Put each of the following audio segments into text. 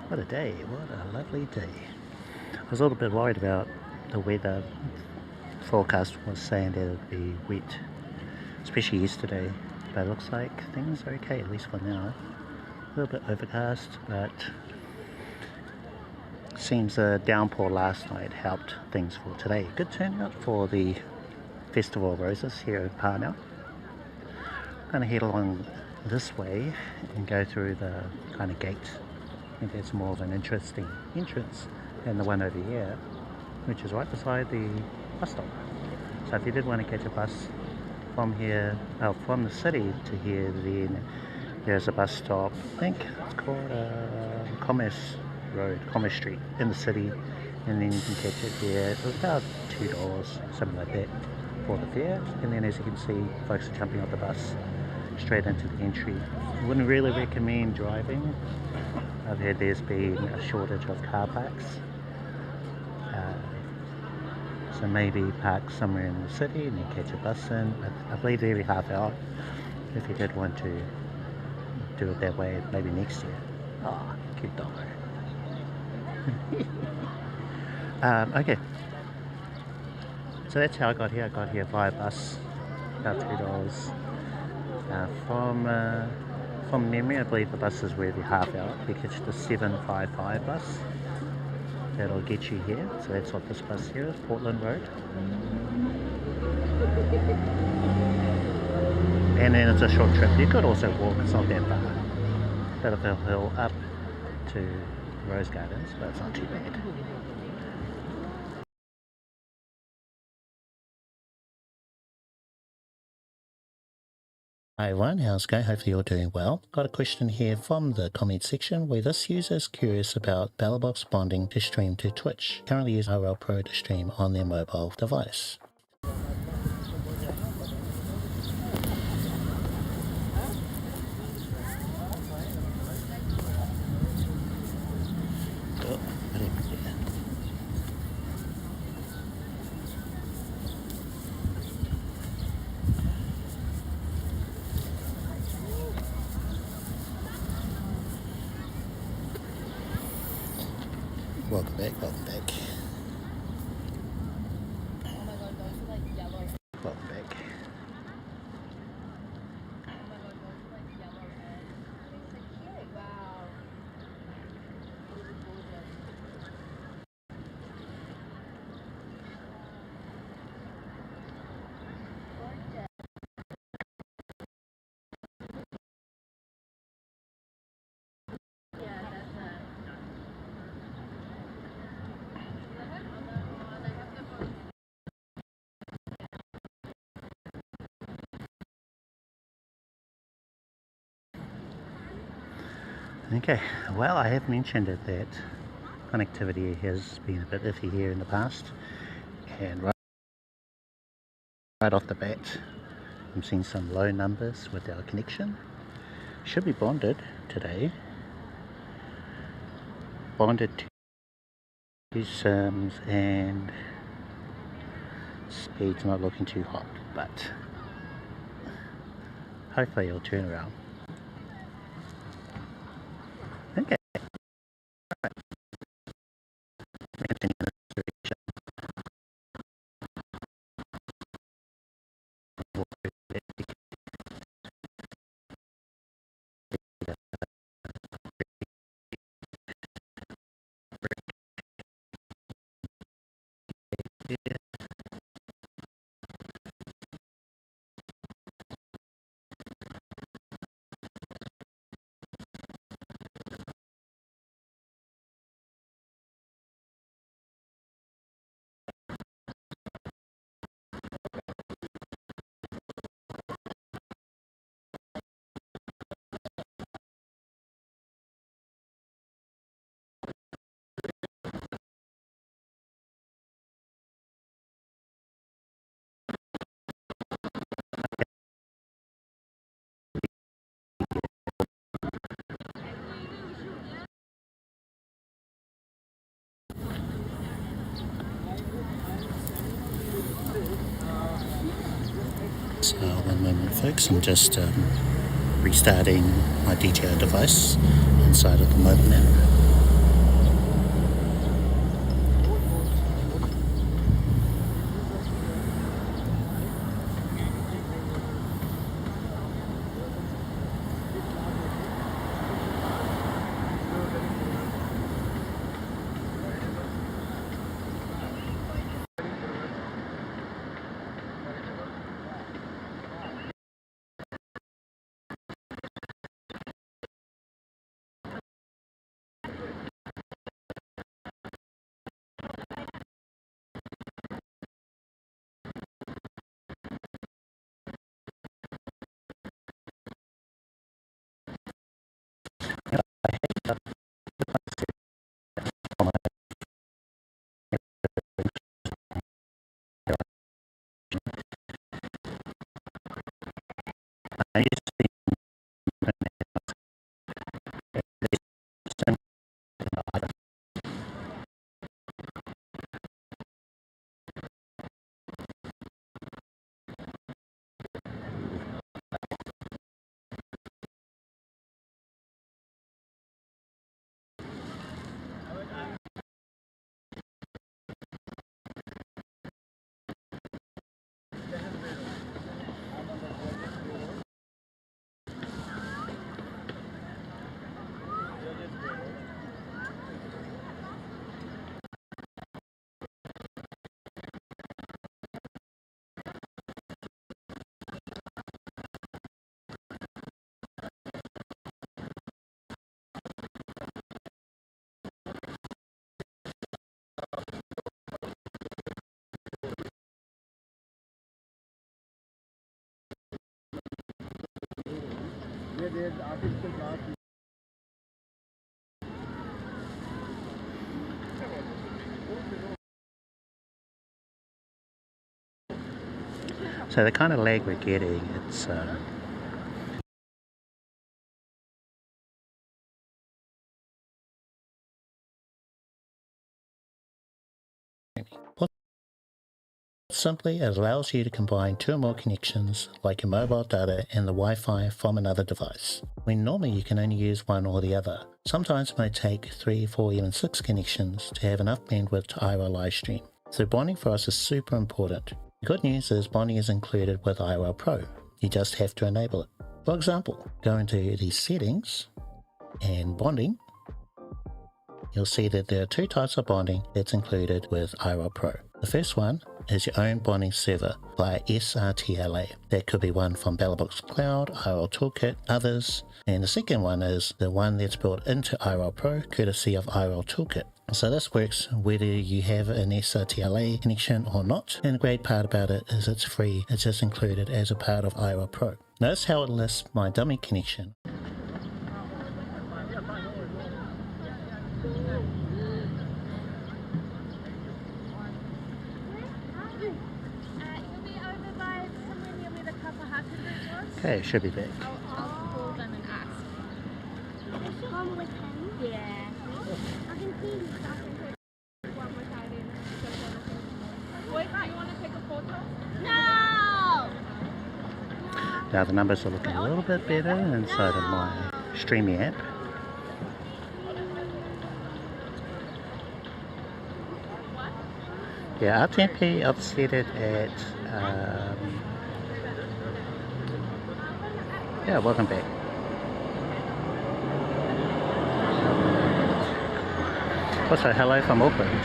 What a day, what a lovely day. I was a little bit worried about the weather. Forecast was saying that it would be wet, especially yesterday, but it looks like things are okay, at least for now. A little bit overcast, but seems a downpour last night helped things for today. Good turnout for the Festival of Roses here in Parnell. I'm going to head along this way and go through the kind of gate. I think that's more of an interesting entrance than the one over here, which is right beside the bus stop. So if you did want to catch a bus from here, from the city to here, then there's a bus stop. I think it's called Commerce Road, Commerce Street in the city, and then you can catch it here. It was about $2, something like that, for the fare. And then as you can see, folks are jumping off the bus straight into the entry. Wouldn't really recommend driving. I've heard there's been a shortage of car parks, so maybe park somewhere in the city and then catch a bus in. I believe every half hour, if you did want to do it that way, maybe next year. Oh, cute dog. Okay, so that's how I got here. I got here via bus, about $3. From memory, I believe the buses were every half hour. We catch the 755 bus. That'll get you here. So that's what this bus here is, Portland Road. And then it's a short trip. You could also walk, it's not that far. Bit of a hill up to Rose Gardens, but it's not too bad. Hi everyone, how's it going? Hopefully you're doing well. Got a question here from the comment section where this user is curious about Belabox bonding to stream to Twitch. Currently use IRL Pro to stream on their mobile device. Welcome back, welcome back. Welcome back. Okay, well, I have mentioned it that connectivity has been a bit iffy here in the past, and right off the bat I'm seeing some low numbers with our connection. Should be bonded today, bonded to sims, and speed's not looking too hot, but hopefully it'll turn around. Okay. So one moment folks, I'm just restarting my DTO device inside of the Moblin app. So the kind of lag we're getting, it's simply it allows you to combine two or more connections like your mobile data and the Wi-Fi from another device, when normally you can only use one or the other. Sometimes it may take 3, 4, even 6 connections to have enough bandwidth to IRL live stream. So bonding for us is super important. The good news is bonding is included with IRL Pro. You just have to enable it. For example, go into the settings and bonding. You'll see that there are two types of bonding that's included with IRL Pro. The first one is your own bonding server via SRTLA. That could be one from Belabox Cloud, IRL Toolkit, others. And the second one is the one that's built into IRL Pro, courtesy of IRL Toolkit. So this works whether you have an SRTLA connection or not. And the great part about it is it's free. It's just included as a part of IRL Pro. Notice how it lists my dummy connection. Okay, should be back. I'll call them and ask. Come with him? Yeah. I can see you. I can take one more side in. Wait, do you want to take a photo? No! Now the numbers are looking a little bit better inside of my Streamy app. Yeah, RTMP, I've set it at yeah, welcome back. Also, hello from Auckland.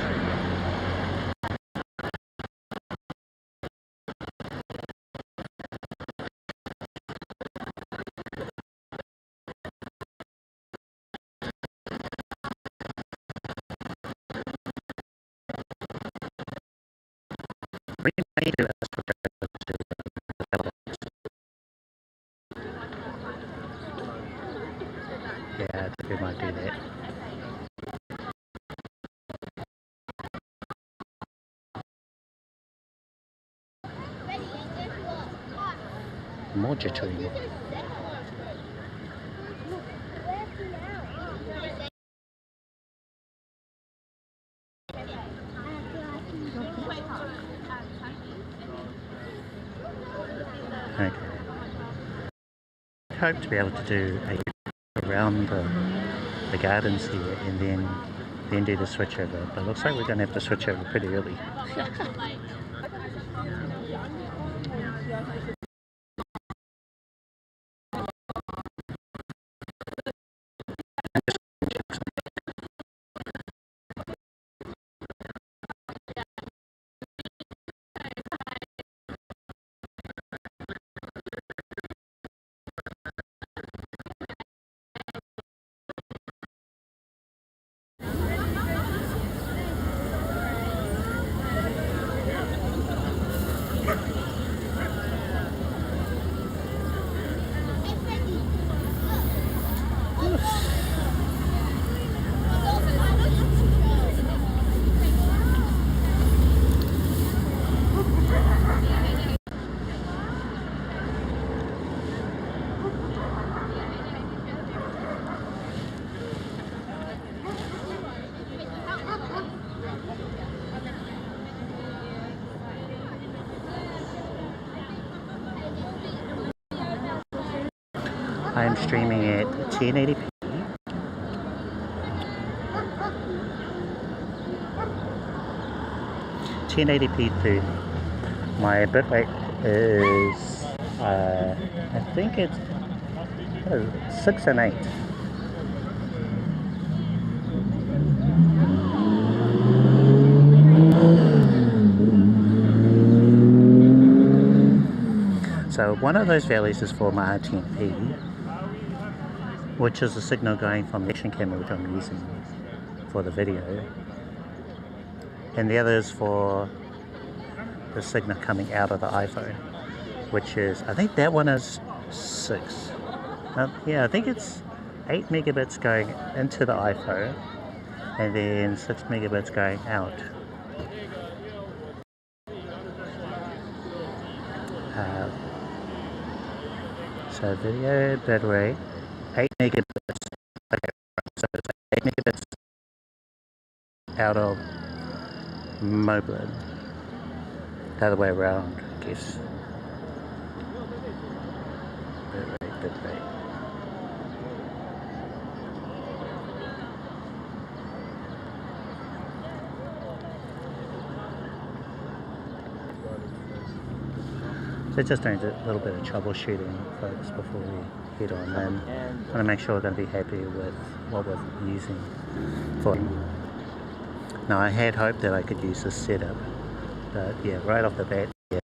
Yeah, I think we might do that. More jittering. Okay. I hope to be able to do around the gardens here and then do the switch over. But it looks like we're going to have to switch over pretty early. I'm streaming at 1080p. .30. My bitrate is, I think it's 6 and 8. So one of those values is for my RTMP, which is the signal going from the action camera which I'm using for the video, and the other is for the signal coming out of the iPhone, which is, I think that one is 6. Yeah, I think it's 8 megabits going into the iPhone and then 6 megabits going out. So video bitrate 8 megabits. Okay, so it's 8 megabits out of Moblin. The other way around, I guess. Bitrate. So just doing a little bit of troubleshooting, folks, before we head on in. I want to make sure we're going to be happy with what we're using for. Now, I had hoped that I could use this setup, but yeah, right off the bat, yeah.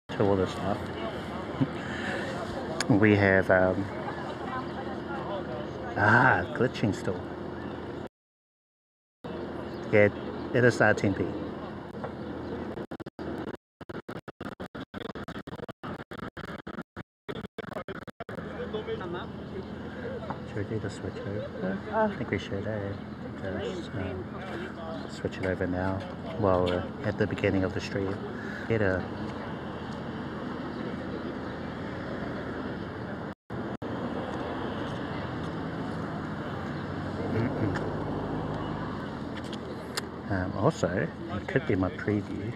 To all this stuff. We have glitching still. Yeah, it is RTMP. Should we do the switch over? I think we should, just switch it over now while we're at the beginning of the stream. Also, it could be my preview.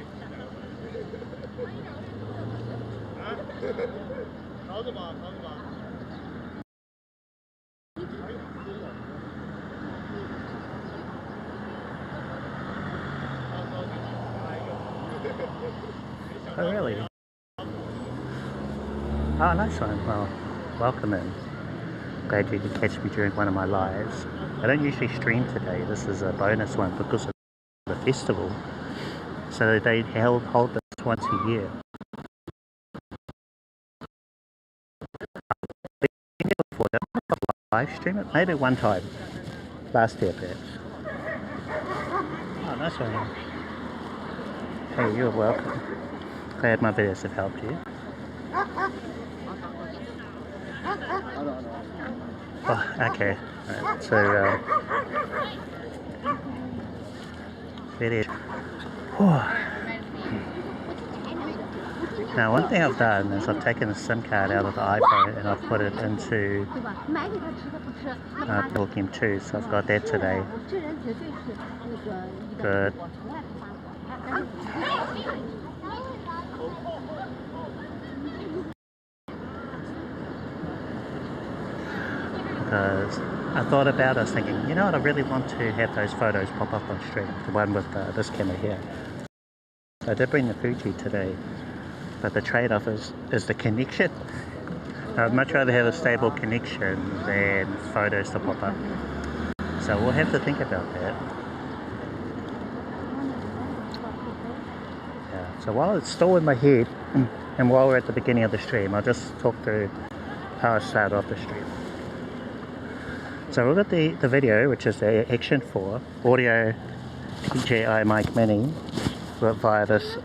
Oh, really? Oh, nice one. Well, welcome in. Glad you could catch me during one of my lives. I don't usually stream today. This is a bonus one because of the festival. So they hold this once a year. Live stream it? Maybe one time. Last year, perhaps. Oh, nice one. Hey, you're welcome. Glad my videos have helped you. Oh, okay. Right, so, video. Now one thing I've done is I've taken the SIM card out of the iPhone and I've put it into Belabox M2, so I've got that today. Good. Because I thought about it, I was thinking, you know what, I really want to have those photos pop up on stream, the one with this camera here. So I did bring the Fuji today, but the trade-off is the connection. I'd much rather have a stable connection than photos to pop up. So we'll have to think about that. Yeah. So while it's still in my head, and while we're at the beginning of the stream, I'll just talk through how I started off the stream. So we've got the video, which is the Action 4 audio DJI mic mini via this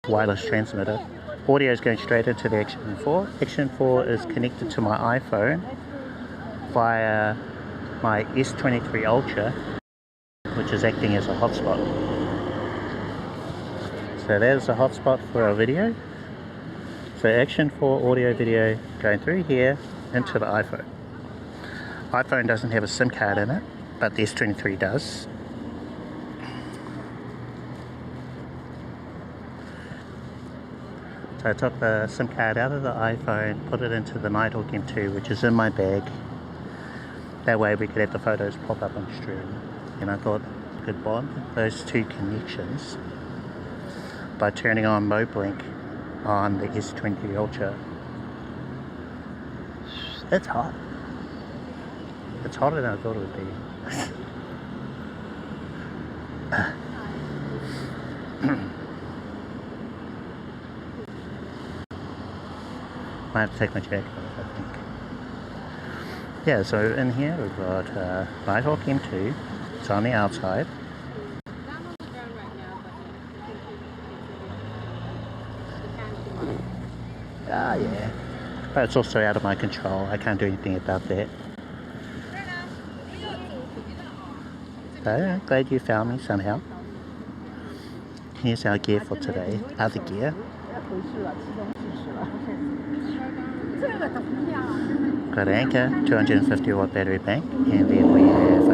wireless transmitter. Audio is going straight into the Action 4. Action 4 is connected to my iPhone via my S23 Ultra, which is acting as a hotspot. So there's a hotspot for our video. So Action 4 audio video going through here into the iPhone. iPhone doesn't have a SIM card in it, but the S23 does. So I took the SIM card out of the iPhone, put it into the Nighthawk M2, which is in my bag. That way we could have the photos pop up on stream. And I thought I could bond those two connections by turning on Moblink on the S23 Ultra. It's hot. It's hotter than I thought it would be. I have to take my jacket off, I think. Yeah, so in here we've got Nighthawk M2. It's on the outside. Ah, yeah. But it's also out of my control. I can't do anything about that. So I'm glad you found me somehow. Here's our gear for today. Other gear. Got Anchor, 250 watt battery bank, and then we have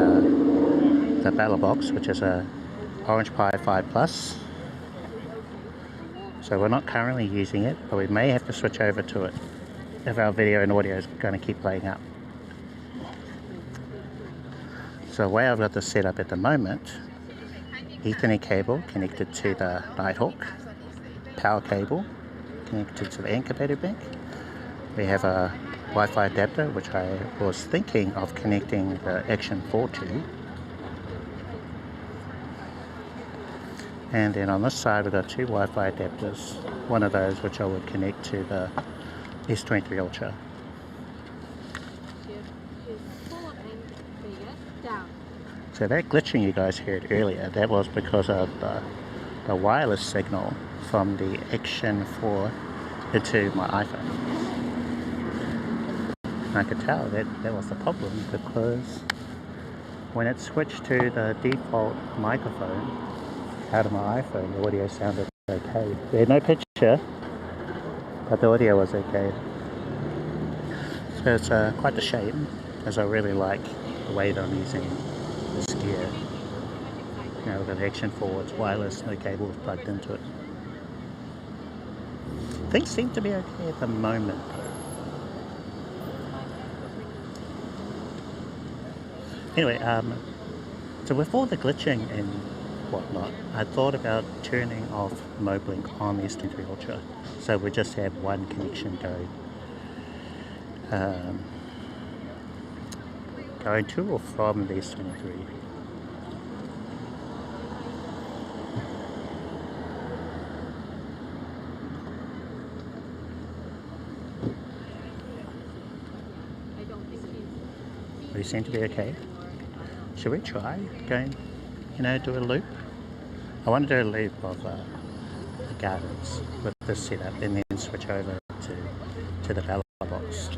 the Belabox, which is a Orange Pi 5 Plus. So we're not currently using it, but we may have to switch over to it if our video and audio is going to keep playing up. So the way I've got this set up at the moment, Ethernet cable connected to the Nighthawk, power cable connected to the Anchor battery bank. We have a Wi-Fi adapter, which I was thinking of connecting the Action 4 to. And then on this side we've got two Wi-Fi adapters, one of those which I would connect to the S23 Ultra. So that glitching you guys heard earlier, that was because of the wireless signal from the Action 4 into my iPhone. And I could tell that was the problem, because when it switched to the default microphone out of my iPhone, the audio sounded okay. We had no picture, but the audio was okay. So it's quite a shame, as I really like the way that I'm using this gear. You know, we've got Action 4, it's wireless, no cables plugged into it. Things seem to be okay at the moment though. Anyway, so with all the glitching and whatnot, I thought about turning off Moblink on the S23 Ultra, so we just have one connection going. Going to or from the S23. We seem to be okay. Should we try going, do a loop? I want to do a loop of the gardens with this setup and then switch over to the Belabox.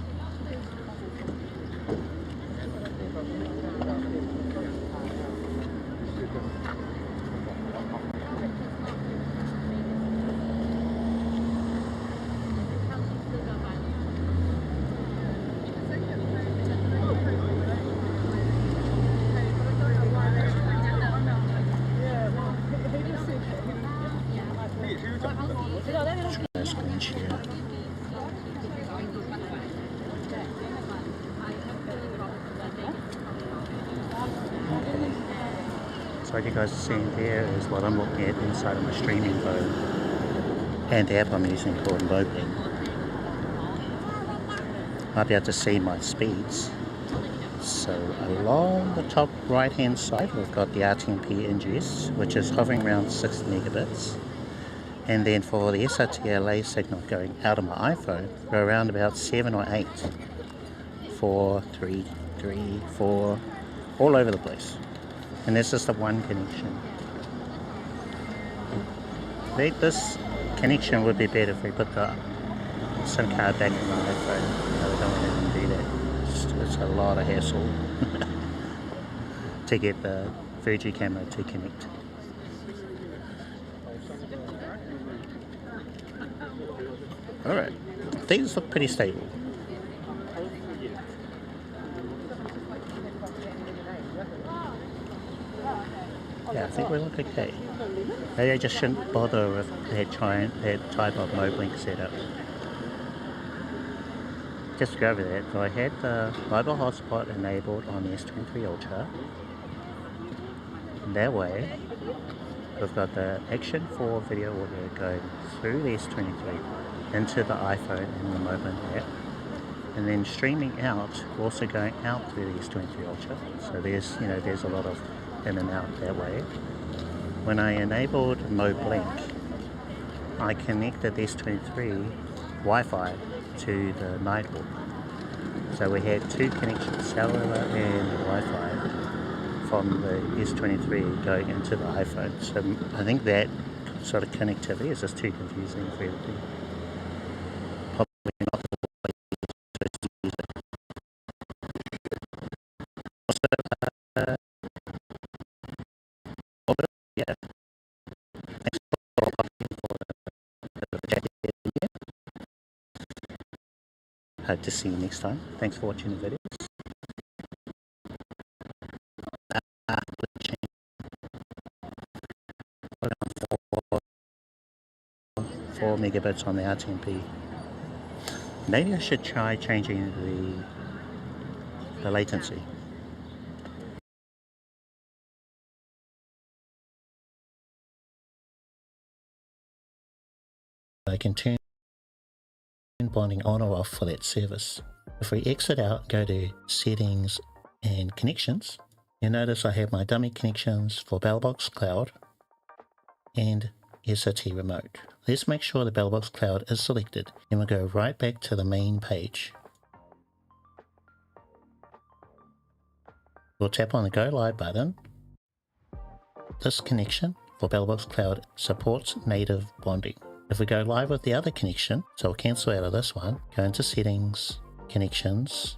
what you guys are seeing there is what I'm looking at inside of my streaming phone and the app I'm using called Moblin. I'll be able to see my speeds. So along the top right hand side we've got the RTMP ingest, which is hovering around 6 megabits. And then for the SRT-LA signal going out of my iPhone, we're around about 7 or 8. 4, 3, 3, 4, all over the place. And that's just the one connection. This connection would be better if we put the SIM card back in my iPhone. No, we don't want to even do that. It's a lot of hassle to get the Fuji camera to connect. Alright, these look pretty stable. Yeah, I think we look okay. Maybe I just shouldn't bother with that type of Moblink setup. Just to go over that, so I had the mobile hotspot enabled on the S23 Ultra. And that way, we've got the Action 4 video audio going through the S23 into the iPhone and the Moblin app. And then streaming out, also going out through the S23 Ultra. So there's a lot of in and out that way. When I enabled Moblink, I connected the S23 Wi-Fi to the Nighthawk. So we had two connections, cellular and Wi-Fi, from the S23 going into the iPhone. So I think that sort of connectivity is just too confusing for everything. Probably not the way to use it. Also, yeah, thanks for the chat here. Hope to see you next time. Thanks for watching the videos. 4 megabits on the RTMP. Maybe I should try changing the latency. I can turn bonding on or off for that service. If we exit out, go to settings and connections, you'll notice I have my dummy connections for Belabox Cloud and SRT Remote. Let's make sure the Belabox Cloud is selected and we'll go right back to the main page. We'll tap on the Go Live button. This connection for Belabox Cloud supports native bonding. If we go live with the other connection, so we'll cancel out of this one, go into settings, connections,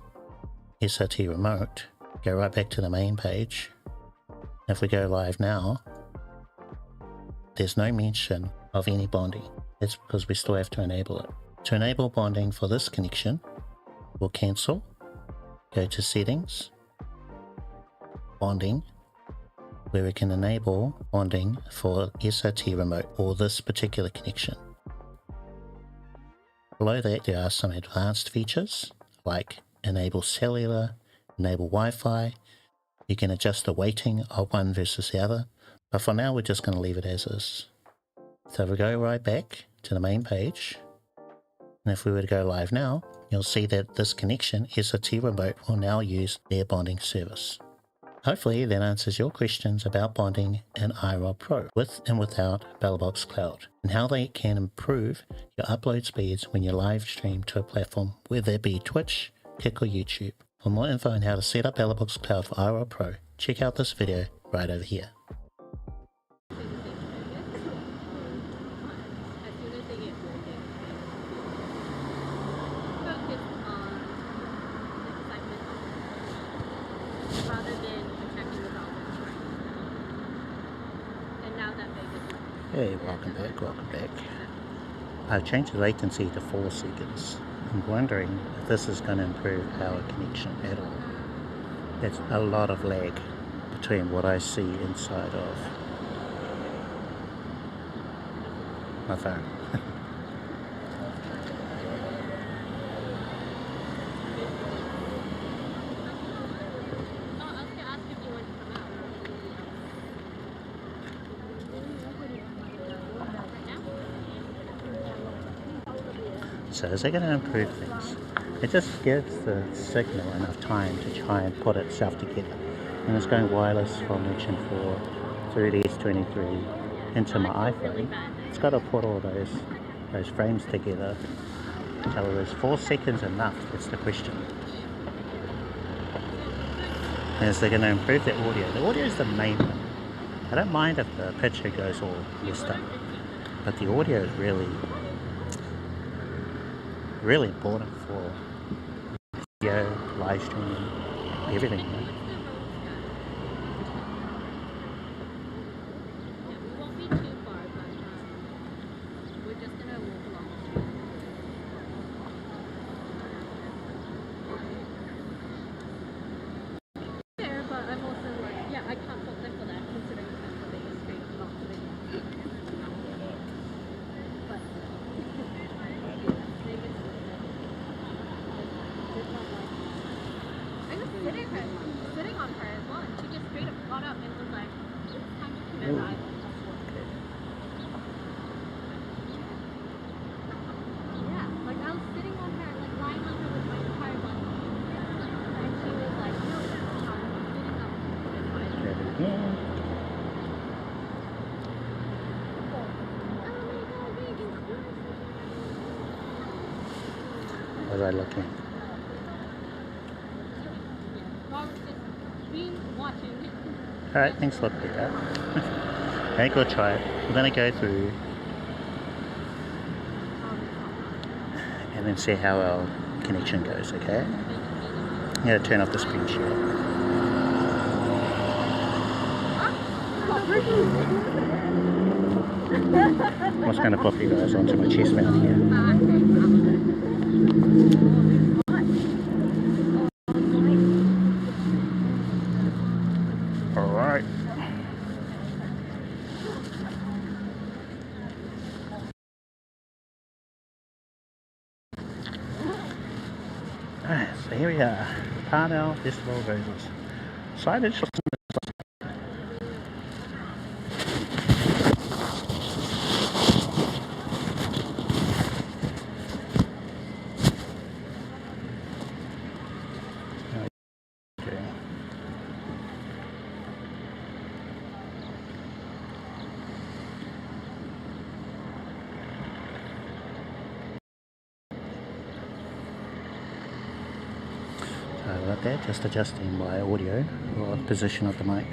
SRT Remote, go right back to the main page. If we go live now, there's no mention of any bonding. It's because we still have to enable it. To enable bonding for this connection, we'll cancel, go to settings, bonding, where we can enable bonding for SRT Remote or this particular connection. Below that there are some advanced features like enable cellular, enable Wi-Fi. You can adjust the weighting of one versus the other, but for now we're just going to leave it as is. So if we go right back to the main page, and if we were to go live now, you'll see that this connection, SRT Remote, will now use their bonding service. Hopefully that answers your questions about bonding in IRL Pro with and without Belabox Cloud and how they can improve your upload speeds when you live stream to a platform, whether it be Twitch, Kick or YouTube. For more info on how to set up Belabox Cloud for IRL Pro, check out this video right over here. Hey, welcome back. I've changed the latency to 4 seconds. I'm wondering if this is going to improve our connection at all. There's a lot of lag between what I see inside of my phone. So is it going to improve things? It just gives the signal enough time to try and put itself together. And it's going wireless from Region 4 through the S23 into my iPhone. It's got to put all those frames together. So is 4 seconds enough? That's the question. Is they going to improve the audio? The audio is the main one. I don't mind if the picture goes all messed up, but the audio is really important for video, live streaming, everything. Was I looking? Alright, thanks a lot for that. Okay, go try it. We're going to go through and then see how our connection goes, okay? I'm going to turn off the screen share. I'm just going to pop you guys onto my chest mount here. Alright. Alright, so here we are. Parnell Festival of Roses. Signage for about that, just adjusting my audio or position of the mic.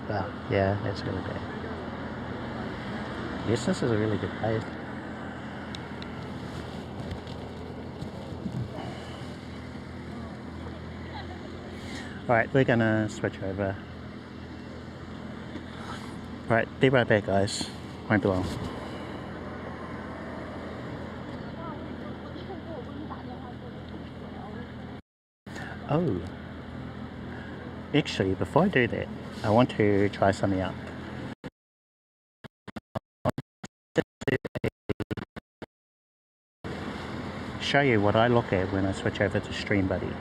Wow, yeah, that's really bad. Yes, this is a really good place. Alright, we're gonna switch over. Right, be right back, guys. Won't be long. Oh, actually, before I do that, I want to try something out. Show you what I look at when I switch over to StreamBuddy.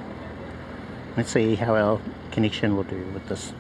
Let's see how our connection will do with this.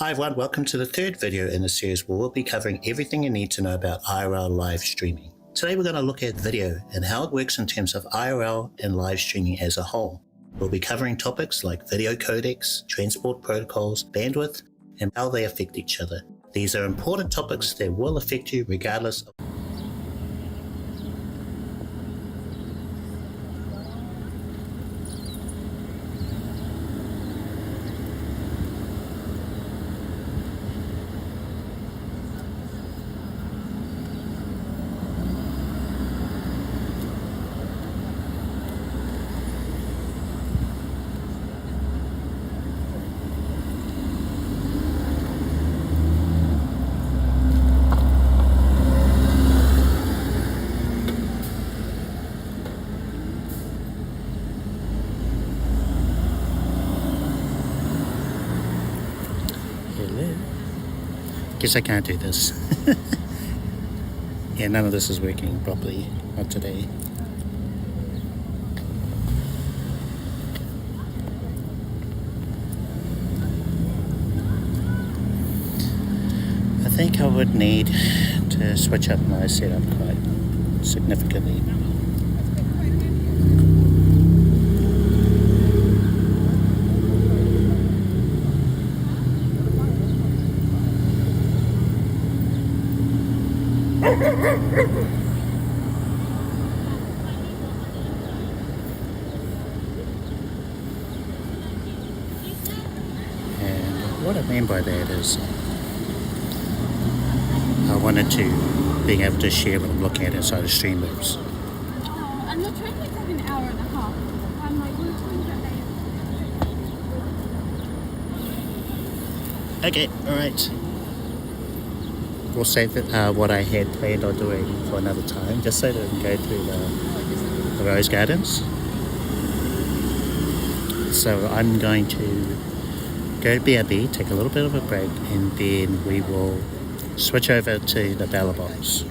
Hi everyone, welcome to the third video in the series where we'll be covering everything you need to know about IRL live streaming. Today we're going to look at video and how it works in terms of IRL and live streaming as a whole. We'll be covering topics like video codecs, transport protocols, bandwidth, and how they affect each other. These are important topics that will affect you regardless of Guess I can't do this. Yeah, none of this is working properly, not today. I think I would need to switch up my setup quite significantly. And what I mean by that is I wanted to being able to share what I'm looking at inside of Streamlabs. And your train takes like an hour and a half. I'm like, what time Okay, alright. We'll save it, what I had planned on doing for another time, just so that we can go through the rose gardens. So I'm going to go to BRB, take a little bit of a break, and then we will switch over to the Belabox.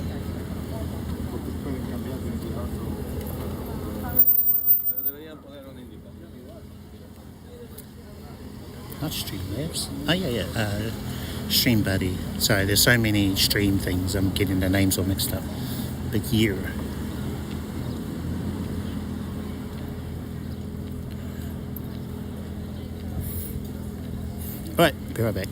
Not Streamlabs. Oh yeah. StreamBuddy. Sorry, there's so many stream things, I'm getting the names all mixed up. But here. Alright, be right back.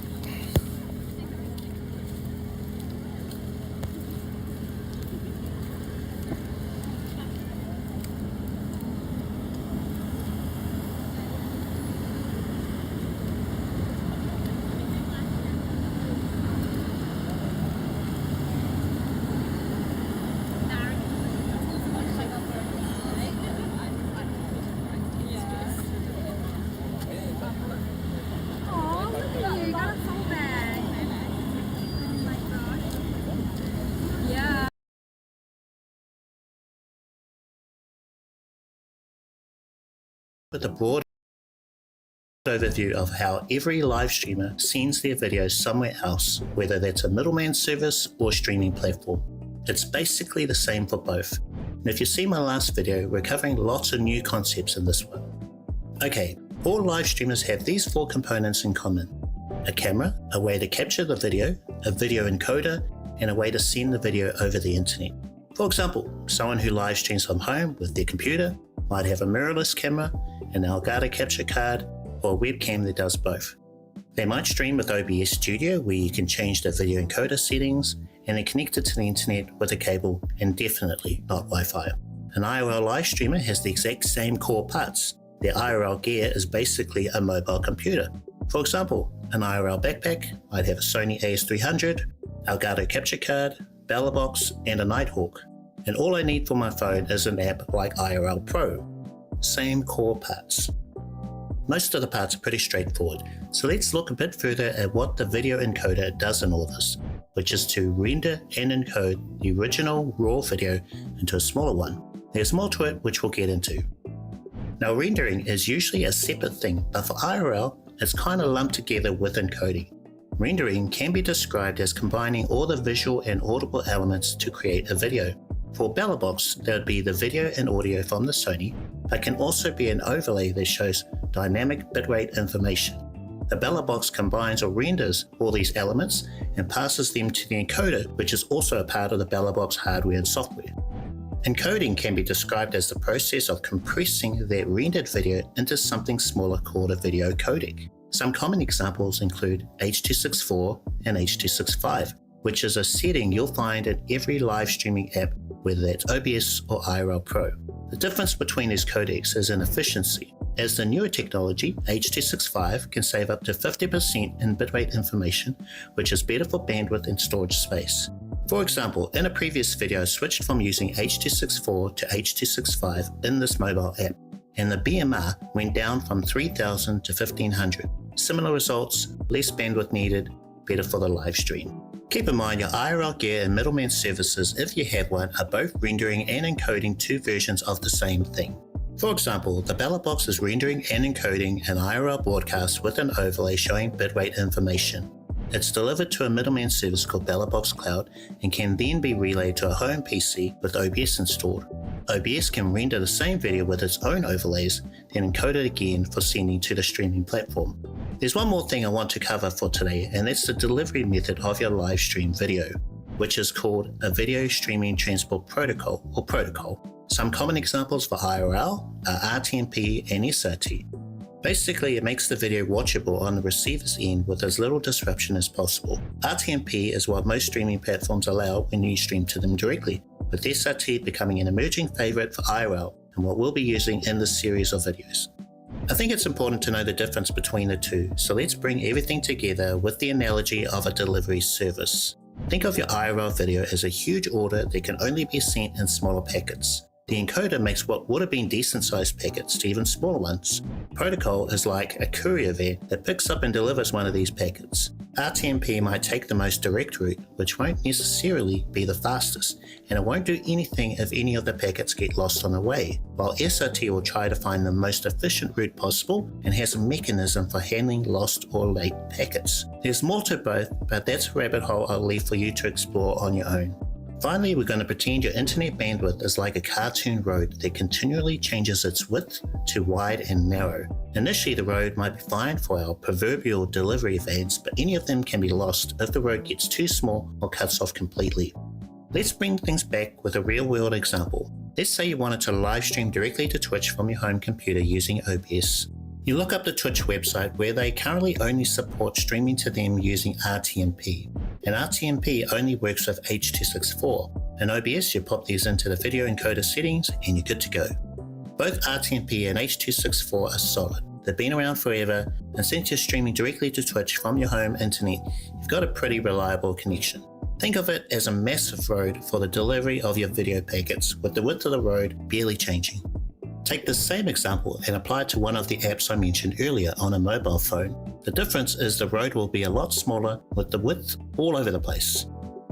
With a broad overview of how every live streamer sends their videos somewhere else, whether that's a middleman service or streaming platform. It's basically the same for both. And if you see my last video, we're covering lots of new concepts in this one. Okay, all live streamers have these four components in common: a camera, a way to capture the video, a video encoder, and a way to send the video over the internet. For example, someone who live streams from home with their computer might have a mirrorless camera, an Elgato capture card, or a webcam that does both. They might stream with OBS Studio, where you can change the video encoder settings, and they're connected to the internet with a cable and definitely not Wi-Fi. An IRL live streamer has the exact same core parts. Their IRL gear is basically a mobile computer. For example, an IRL backpack might have a Sony AS300, Elgato capture card, Belabox, and a Nighthawk. And all I need for my phone is an app like IRL Pro. Same core parts. Most of the parts are pretty straightforward, so let's look a bit further at what the video encoder does in all this, which is to render and encode the original raw video into a smaller one. There's more to it which we'll get into. Now, rendering is usually a separate thing, but for IRL, it's kind of lumped together with encoding. Rendering can be described as combining all the visual and audible elements to create a video. For Belabox, that would be the video and audio from the Sony, but can also be an overlay that shows dynamic bitrate information. The Belabox combines or renders all these elements and passes them to the encoder, which is also a part of the Belabox hardware and software. Encoding can be described as the process of compressing that rendered video into something smaller called a video codec. Some common examples include H.264 and H.265, which is a setting you'll find in every live streaming app, whether that's OBS or IRL Pro. The difference between these codecs is in efficiency, as the newer technology, H.265, can save up to 50% in bitrate information, which is better for bandwidth and storage space. For example, in a previous video I switched from using H.264 to H.265 in this mobile app, and the BMR went down from 3000 to 1500. Similar results, less bandwidth needed, better for the live stream. Keep in mind your IRL gear and middleman services, if you have one, are both rendering and encoding two versions of the same thing. For example, the Belabox is rendering and encoding an IRL broadcast with an overlay showing bitrate information. It's delivered to a middleman service called Belabox Cloud and can then be relayed to a home PC with OBS installed. OBS can render the same video with its own overlays, then encode it again for sending to the streaming platform. There's one more thing I want to cover for today, and that's the delivery method of your live stream video, which is called a Video Streaming Transport Protocol, or Protocol. Some common examples for IRL are RTMP and SRT. Basically, it makes the video watchable on the receiver's end with as little disruption as possible. RTMP is what most streaming platforms allow when you stream to them directly, with SRT becoming an emerging favorite for IRL and what we'll be using in this series of videos. I think it's important to know the difference between the two, so let's bring everything together with the analogy of a delivery service. Think of your IRL video as a huge order that can only be sent in smaller packets. The encoder makes what would have been decent-sized packets to even smaller ones. Protocol is like a courier van that picks up and delivers one of these packets. RTMP might take the most direct route, which won't necessarily be the fastest, and it won't do anything if any of the packets get lost on the way, while SRT will try to find the most efficient route possible and has a mechanism for handling lost or late packets. There's more to both, but that's a rabbit hole I'll leave for you to explore on your own. Finally, we're going to pretend your internet bandwidth is like a cartoon road that continually changes its width to wide and narrow. Initially, the road might be fine for our proverbial delivery vans, but any of them can be lost if the road gets too small or cuts off completely. Let's bring things back with a real-world example. Let's say you wanted to live stream directly to Twitch from your home computer using OBS. You look up the Twitch website where they currently only support streaming to them using RTMP. And RTMP only works with H.264. In OBS, you pop these into the video encoder settings and you're good to go. Both RTMP and H.264 are solid. They've been around forever, and since you're streaming directly to Twitch from your home internet, you've got a pretty reliable connection. Think of it as a massive road for the delivery of your video packets, with the width of the road barely changing. Take this same example and apply it to one of the apps I mentioned earlier on a mobile phone. The difference is the road will be a lot smaller with the width all over the place.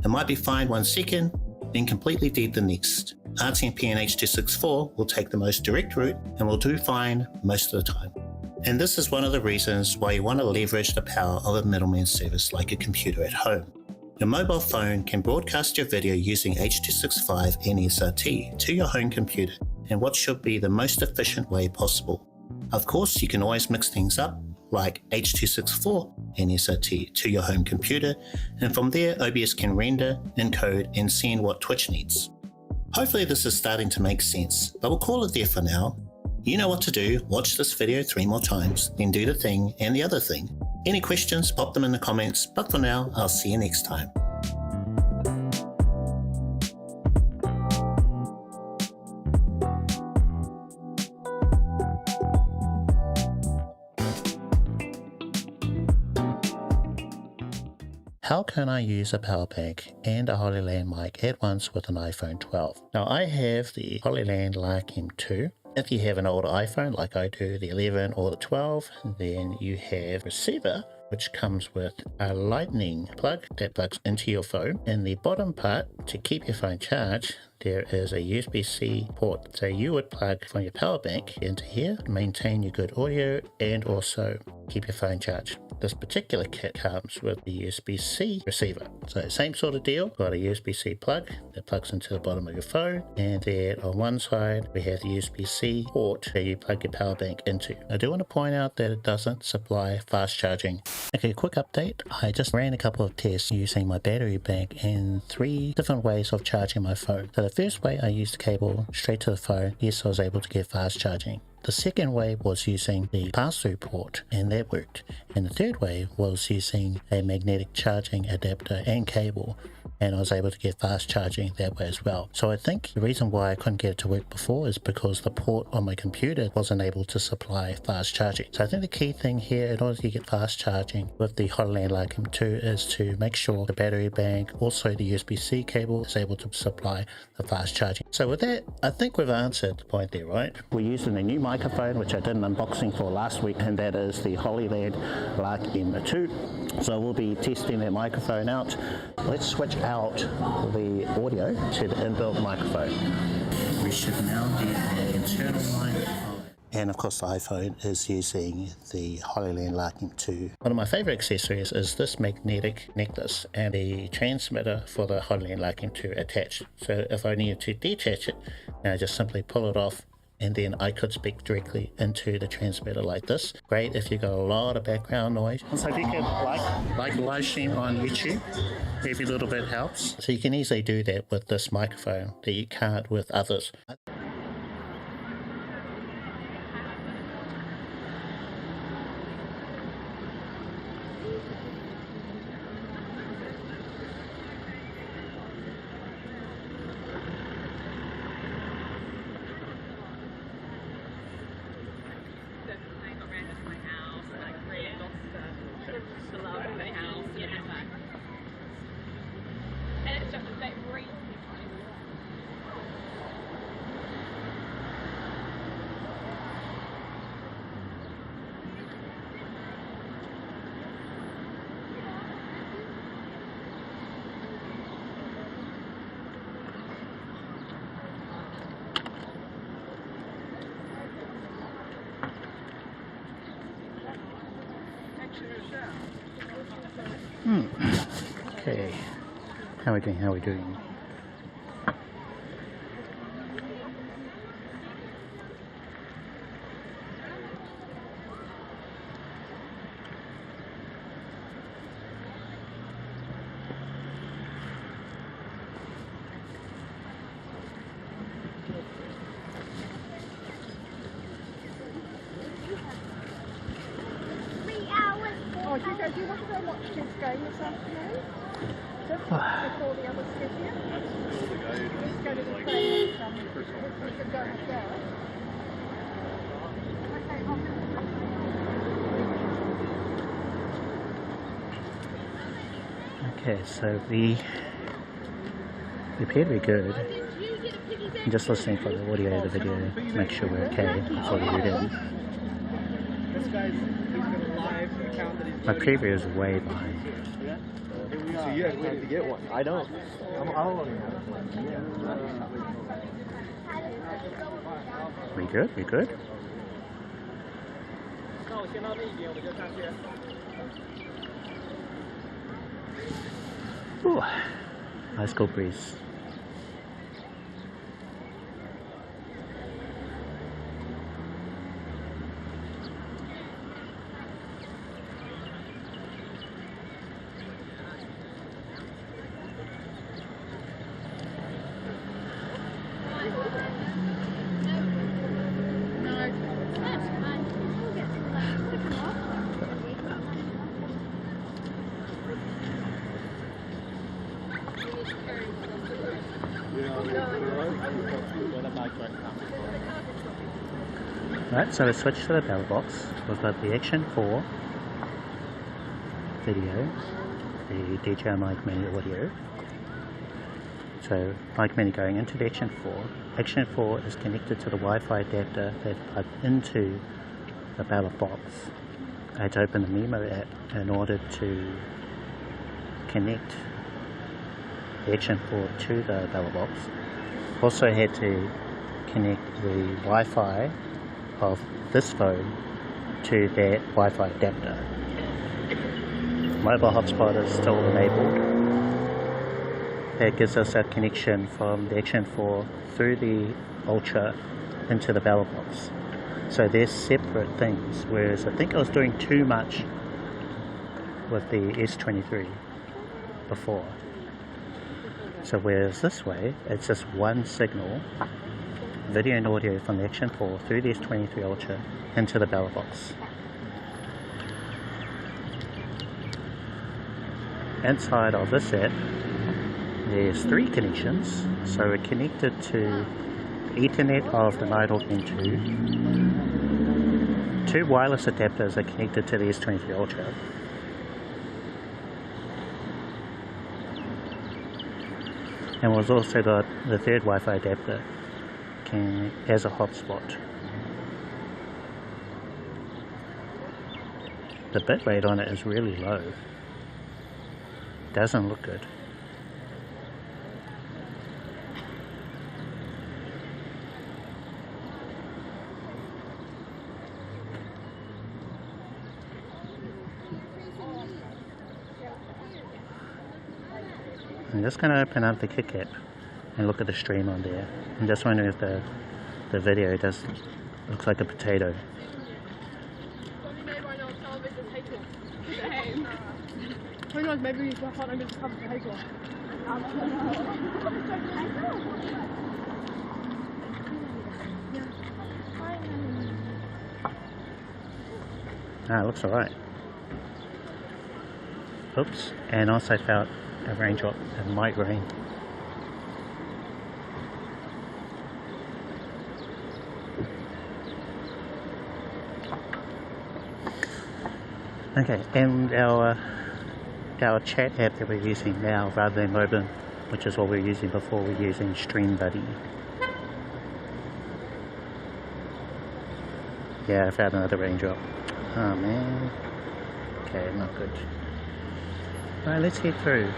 It might be fine 1 second, then completely dead the next. RTMP and H.264 will take the most direct route and will do fine most of the time. And this is one of the reasons why you want to leverage the power of a middleman service like a computer at home. Your mobile phone can broadcast your video using H.265 and SRT to your home computer in what should be the most efficient way possible. Of course, you can always mix things up, like H.264 and SRT to your home computer, and from there OBS can render, encode, and send what Twitch needs. Hopefully this is starting to make sense, but we'll call it there for now. You know what to do. Watch this video 3 more times, then do the thing and the other thing. Any questions, pop them in the comments, but for now, I'll see you next time. How can I use a power bank and a HoloLand mic at once with an iPhone 12? Now I have the HoloLand M2. If you have an older iPhone like I do, the 11 or the 12, then you have a receiver which comes with a lightning plug that plugs into your phone. In the bottom part, to keep your phone charged, there is a USB-C port. So you would plug from your power bank into here, maintain your good audio, and also keep your phone charged. This particular kit comes with the USB-C receiver. So same sort of deal, got a USB-C plug that plugs into the bottom of your phone, and then on one side we have the USB-C port that you plug your power bank into. I do want to point out that it doesn't supply fast charging. Okay, quick update. I just ran a couple of tests using my battery bank and 3 different ways of charging my phone. So the first way, I used the cable straight to the phone. Yes, I was able to get fast charging. The second way was using the pass-through port, and that worked. And the third way was using a magnetic charging adapter and cable, and I was able to get fast charging that way as well. So I think the reason why I couldn't get it to work before is because the port on my computer wasn't able to supply fast charging. So I think the key thing here in order to get fast charging with the HoloLand M2 is to make sure the battery bank, also the USB-C cable, is able to supply the fast charging. So with that, I think we've answered the point there, right? We're using a new microphone which I did an unboxing for last week, and that is the HoloLand M2. So we'll be testing that microphone out. Let's switch out the audio to the inbuilt microphone. We should now be an internal microphone. And of course the iPhone is using the HoloLand M2. One of my favorite accessories is this magnetic necklace and the transmitter for the HoloLand M2 attached. So if I needed to detach it, I just simply pull it off, and then I could speak directly into the transmitter like this. Great if you got a lot of background noise. So if you can like a live stream on YouTube, every little bit helps. So you can easily do that with this microphone that you can't with others. Okay, how are we doing? Do you want to go watch kids game this afternoon? Before the others get here? Let's go to the train and we can go there. Okay, so we appear to be good. I'm just listening for the audio of the video to make sure we're okay before we read in. This guy's got a live account that he's My preview is way behind. So you actually have to get one. I don't. I'll only have one. We good? We good? Ooh, nice cool breeze. Right, so we switch to the Belabox. We've got the Action 4 video, the DJI Mic Mini audio. So Mic Mini going into the Action 4. Action 4 is connected to the Wi-Fi adapter that's plugged into the Belabox. I had to open the Memo app in order to connect the Action 4 to the Belabox. Also had to connect the Wi-Fi of this phone to that Wi-Fi adapter. Mobile hotspot is still enabled. That gives us a connection from the Action 4 through the Ultra into the Belabox. So they're separate things, whereas I think I was doing too much with the S23 before. So whereas this way, it's just one signal, video and audio from the Action 4 through the S23 Ultra into the Belabox. Inside of this app, there's 3 connections. So we're connected to Ethernet of the Nighthawk M2. 2 wireless adapters are connected to the S23 Ultra. And we've also got the 3rd Wi-Fi adapter as a hotspot. The bitrate on it is really low. Doesn't look good. I'm just going to open up the Kick app and look at the stream on there. I'm just wondering if the video looks like a potato. Who knows, maybe you can't even cover the paper. Ah, it looks alright. Oops, and also felt a raindrop. It might rain. Okay, and our chat app that we're using now, rather than Moblin, which is what we were using before, we're using Stream Buddy. Yeah, I found another raindrop. Oh man. Okay, not good. Alright, let's head through.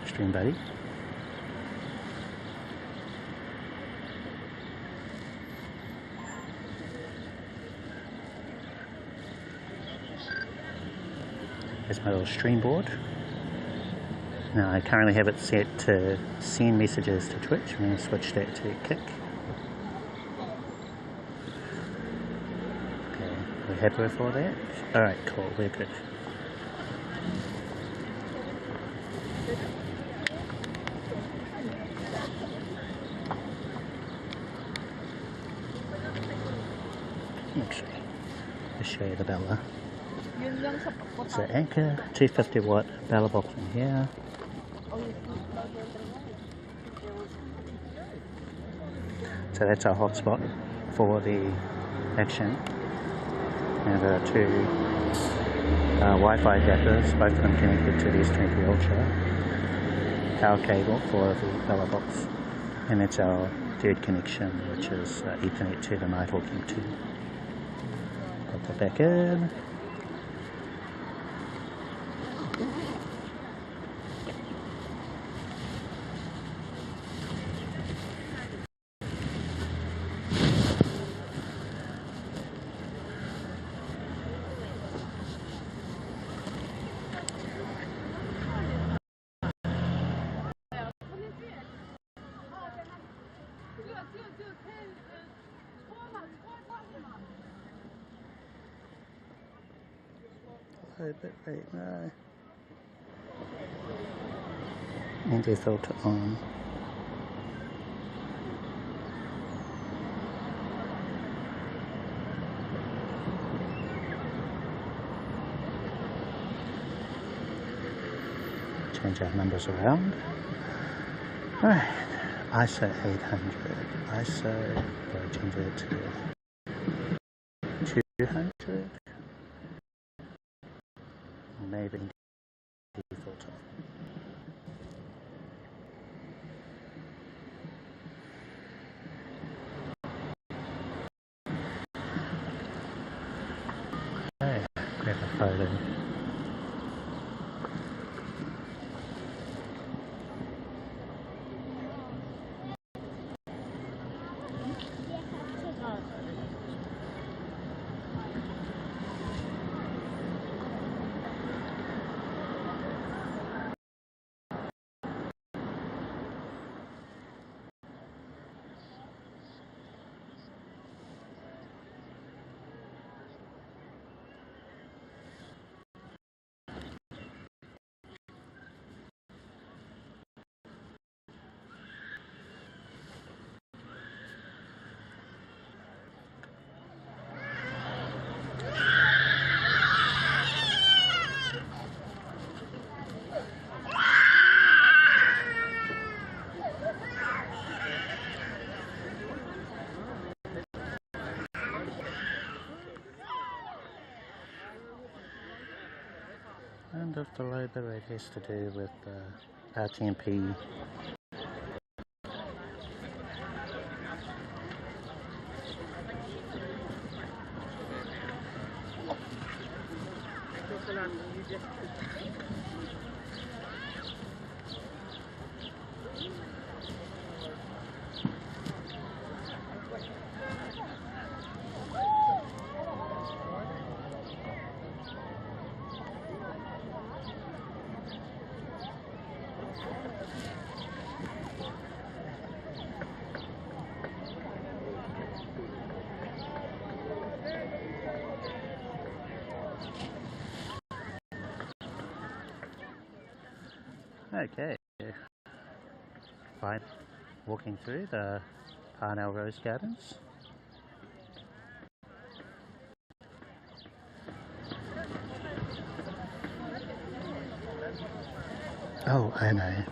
Stream Buddy. There's my little stream board. Now I currently have it set to send messages to Twitch. I'm going to switch that to Kick. Okay, we're happy with all that? Alright, cool, we're good. Actually, let's show you the Bella. It's an Anchor 250 watt Belabox in here. So that's our hotspot for the Action. And there are 2 Wi-Fi adapters, both of them connected to the S23 Ultra. Power cable for the Belabox. And that's our 3rd connection, which is Ethernet to the Nighthawk M2. Put that back in. Wait, no. And they filter on. change our numbers around. Alright, ISO 800. ISO, we'll change it to 200. Maybe default. Okay, grab a photo. And of the logo, it has to do with RTMP. Okay, fine. Walking through the Parnell Rose Gardens. Oh, I know.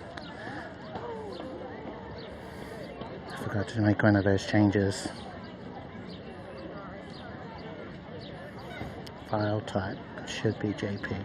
I forgot to make one of those changes. File type should be JPEG.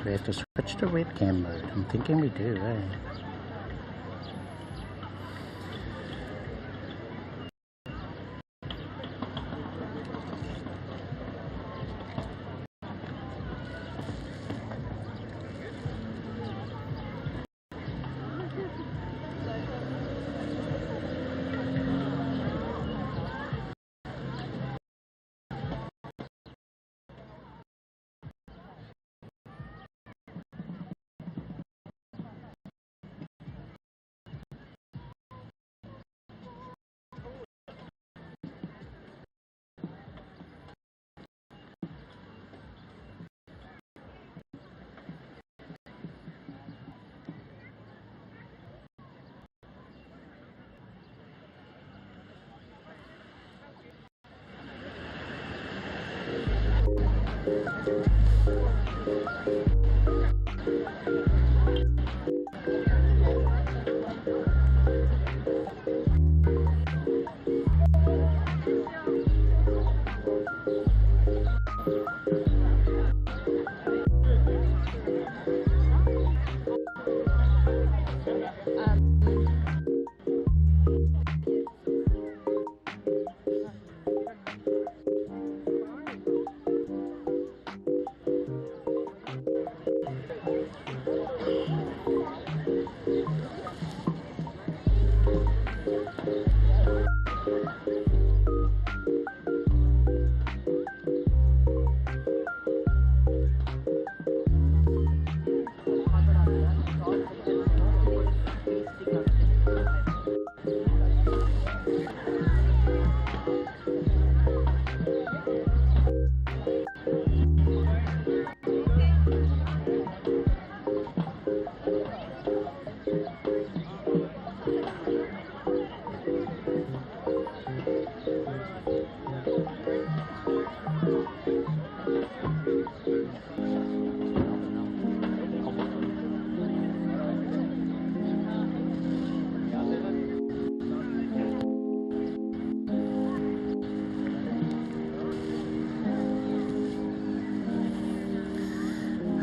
We have to switch to webcam mode. I'm thinking we do, eh?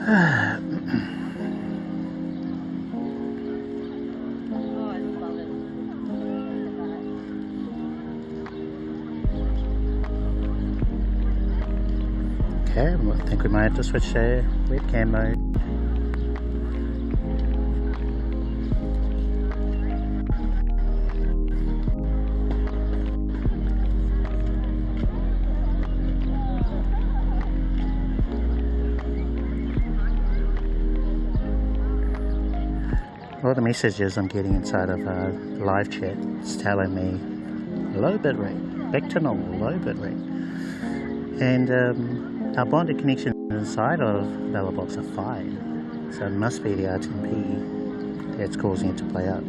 Okay, I think we might have to switch to webcam mode. All the messages I'm getting inside of live chat is telling me low bit rate, back to normal, low bit rate. And our bonded connection inside of Belabox are fine, so it must be the RTMP that's causing it to play up.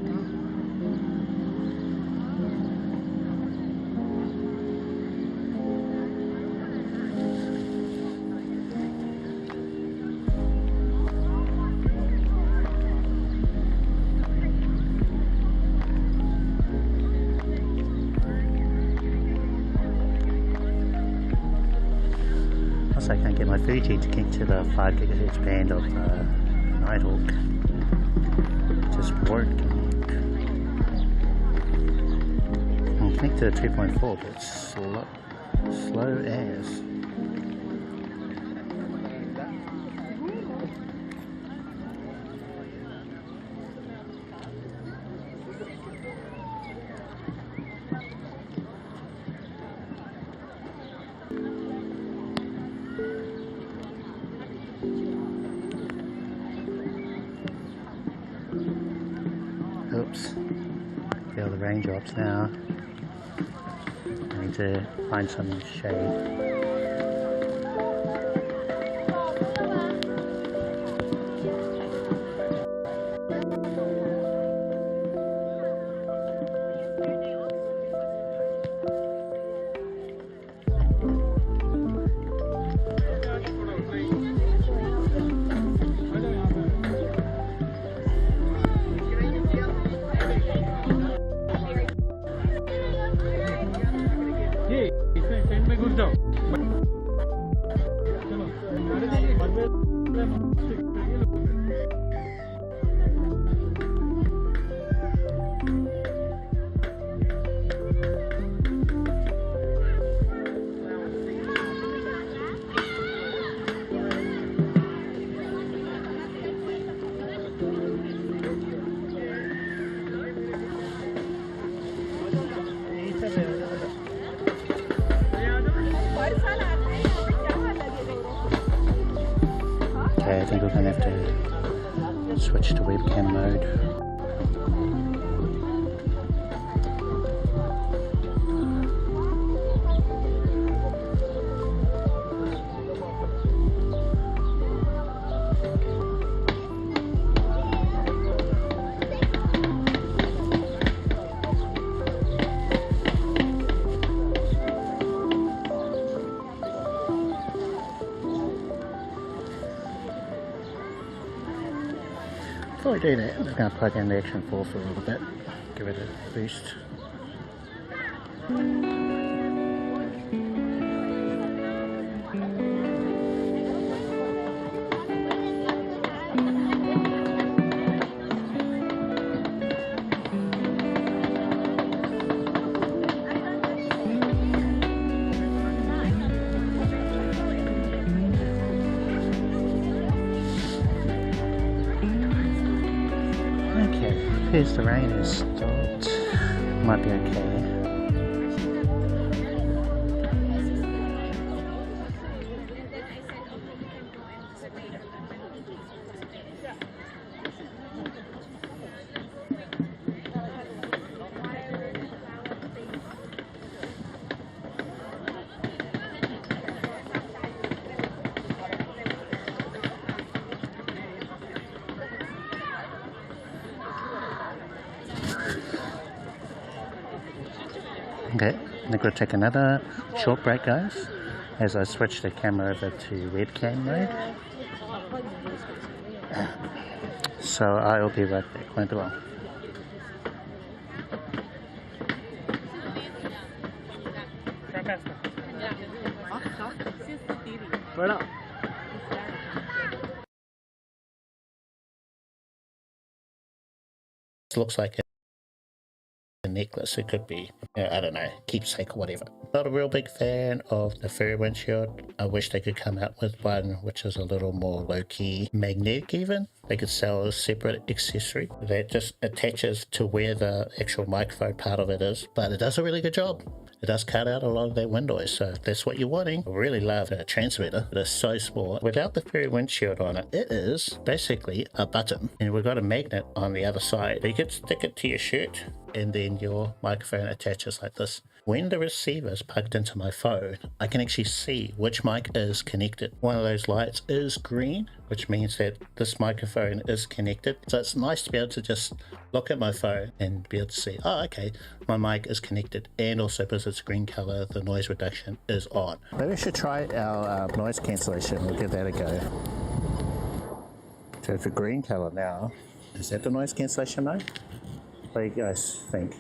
I can't get my Fuji to connect to the 5 GHz band of Nighthawk. Just working. I'm connected to 2.4, but it's slow as. Oops, feel the raindrops now. I need to find some shade. Okay, I think we're going to have to switch to webcam mode. Before we do that, I'm just going to plug in the Action 4 for a little bit, give it a boost. Appears the rain is stopped. Might be okay. Okay, I'm going to take another short break, guys, as I switch the camera over to webcam mode. So I'll be right back, won't be long. Voilà. looks like a necklace. It could be, I don't know, keepsake or whatever. Not a real big fan of the furry windshield. I wish they could come out with one which is a little more low-key, magnetic even. They could sell a separate accessory that just attaches to where the actual microphone part of it is, but it does a really good job. It does cut out a lot of that window, so if that's what you're wanting. I really love the transmitter. It is so small. Without the furry windshield on it, it is basically a button, and we've got a magnet on the other side. You could stick it to your shirt, and then your microphone attaches like this. When the receiver is plugged into my phone, I can actually see which mic is connected. One of those lights is green, which means that this microphone is connected. So it's nice to be able to just look at my phone and be able to see, oh, okay, my mic is connected. And also because it's green color, the noise reduction is on. Maybe we should try our noise cancellation. We'll give that a go. So it's a green color now. Is that the noise cancellation mode? What do you guys think?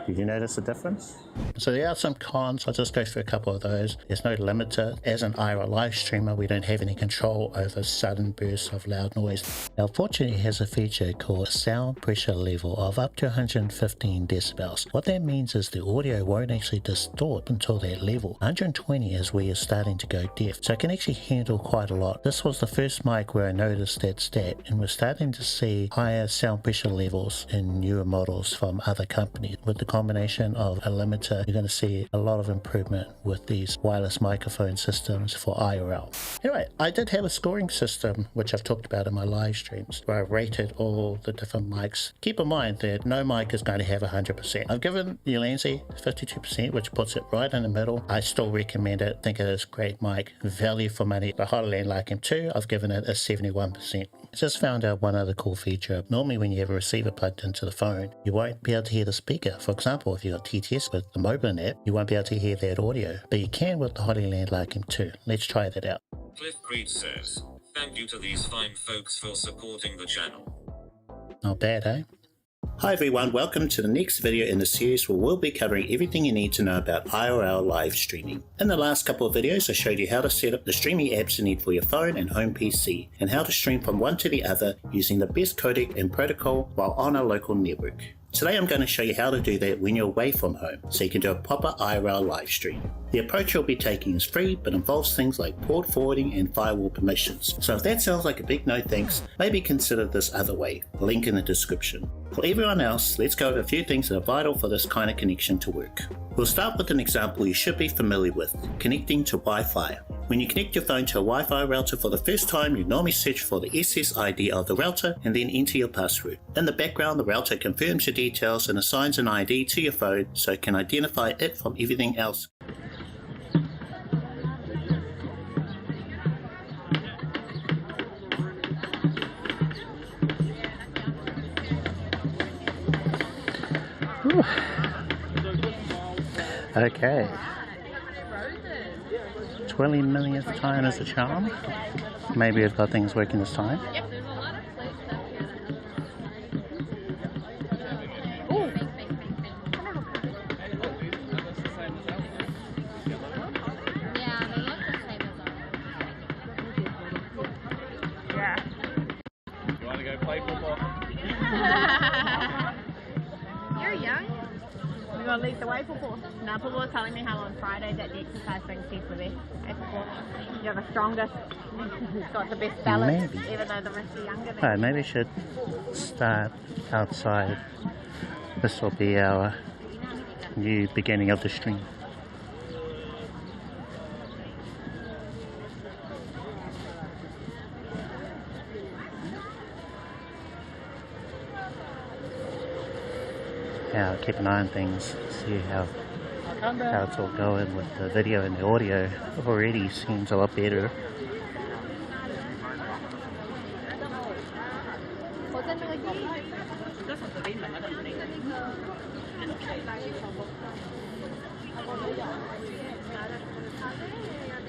Did you notice a difference? So there are some cons. I'll just go through a couple of those. There's no limiter. As an IRL live streamer, we don't have any control over sudden bursts of loud noise. Now, fortunately, it has a feature called sound pressure level of up to 115 decibels. What that means is the audio won't actually distort until that level. 120 is where you're starting to go deaf. So it can actually handle quite a lot. This was the first mic where I noticed that stat, and we're starting to see higher sound pressure levels in newer models from other companies. With the combination of a limiter, you're going to see a lot of improvement with these wireless microphone systems for IRL. Anyway, I did have a scoring system which I've talked about in my live streams where I rated all the different mics. Keep in mind that no mic is going to have 100%. I've given the latency 52%, which puts it right in the middle. I still recommend it. Think it is a great mic, value for money. The Nighthawk M2, I've given it a 71%. I just found out one other cool feature. Normally when you have a receiver plugged into the phone, you won't be able to hear the speaker. For example, if you've got TTS with the Moblin app, you won't be able to hear that audio, but you can with the Nighthawk M2. Let's try that out. Cliff Breed says, thank you to these fine folks for supporting the channel. Not bad, eh? Hi everyone, welcome to the next video in the series where we'll be covering everything you need to know about IRL live streaming. In the last couple of videos I showed you how to set up the streaming apps you need for your phone and home PC, and how to stream from one to the other using the best codec and protocol while on a local network. Today I'm going to show you how to do that when you're away from home, so you can do a proper IRL live stream. The approach you'll be taking is free, but involves things like port forwarding and firewall permissions. So if that sounds like a big no thanks, maybe consider this other way. Link in the description. For everyone else, let's go over a few things that are vital for this kind of connection to work. We'll start with an example you should be familiar with, connecting to Wi-Fi. When you connect your phone to a Wi-Fi router for the first time, you normally search for the SSID of the router and then enter your password. In the background, the router confirms your details and assigns an ID to your phone so it can identify it from everything else. Okay. 20 millionth time is a charm. Maybe I've got things working this time. Yep. You want to go play football? You're young. We're going to lead the way football. Now, people were telling me how on Friday that the exercise brings people there at football. You're the strongest. Got the best balance, Maybe. even though the rest are younger than Alright, maybe we should start outside. This will be our new beginning of the stream. Yeah, keep an eye on things, see how it's all going with the video and the audio. Already seems a lot better.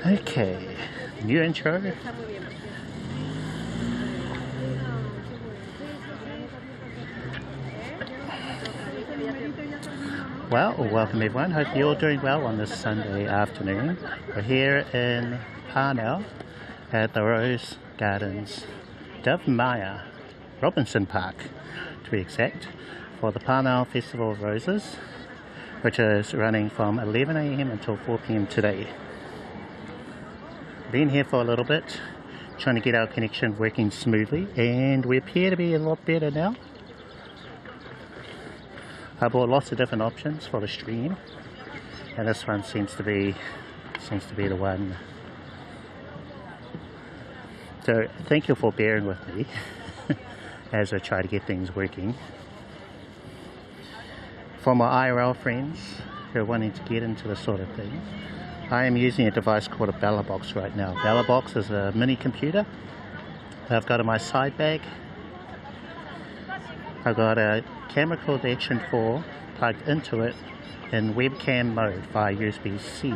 Okay, new intro. Well, welcome everyone. Hope you're all doing well on this Sunday afternoon. We're here in Parnell at the Rose Gardens, Maya Robinson Park to be exact, for the Parnell Festival of Roses, which is running from 11 AM until 4 PM today. Been here for a little bit, trying to get our connection working smoothly, and we appear to be a lot better now. I bought lots of different options for the stream, and this one seems to be the one. So thank you for bearing with me as I try to get things working. For my IRL friends who are wanting to get into this sort of thing, I am using a device called a Belabox right now. Belabox is a mini computer that I've got in my side bag. I've got a camera called the Action 4 plugged into it in webcam mode via USB-C.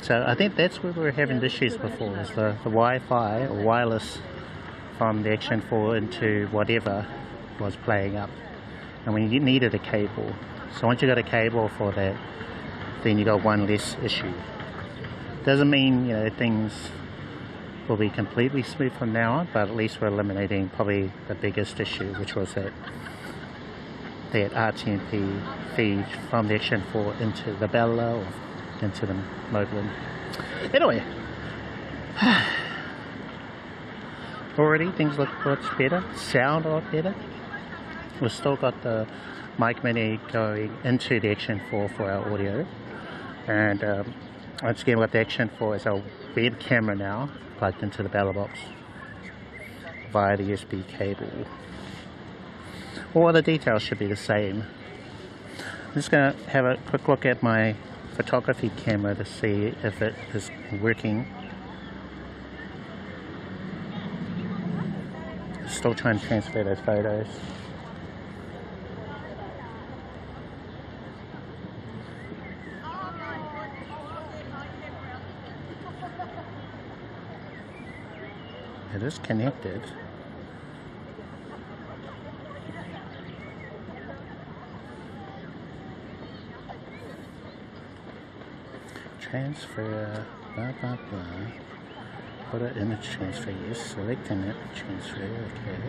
So I think that's where we were having issues before, is the Wi-Fi or wireless from the Action 4 into whatever was playing up, and we needed a cable. So once you got a cable for that, then you got one less issue. Doesn't mean, you know, things will be completely smooth from now on, but at least we're eliminating probably the biggest issue, which was that RTMP feed from the Action 4 into the Bella or into the Moblin. Anyway, already things look much better, sound a lot better. We've still got the mic mini going into the Action 4 for our audio, and once again what the Action 4 is our web camera now, plugged into the Belabox via the USB cable. All the details should be the same. I'm just going to have a quick look at my photography camera to see if it is working. Still trying to transfer those photos. It is connected. Transfer, blah blah blah. Put an image transfer, yes. Select image transfer, okay.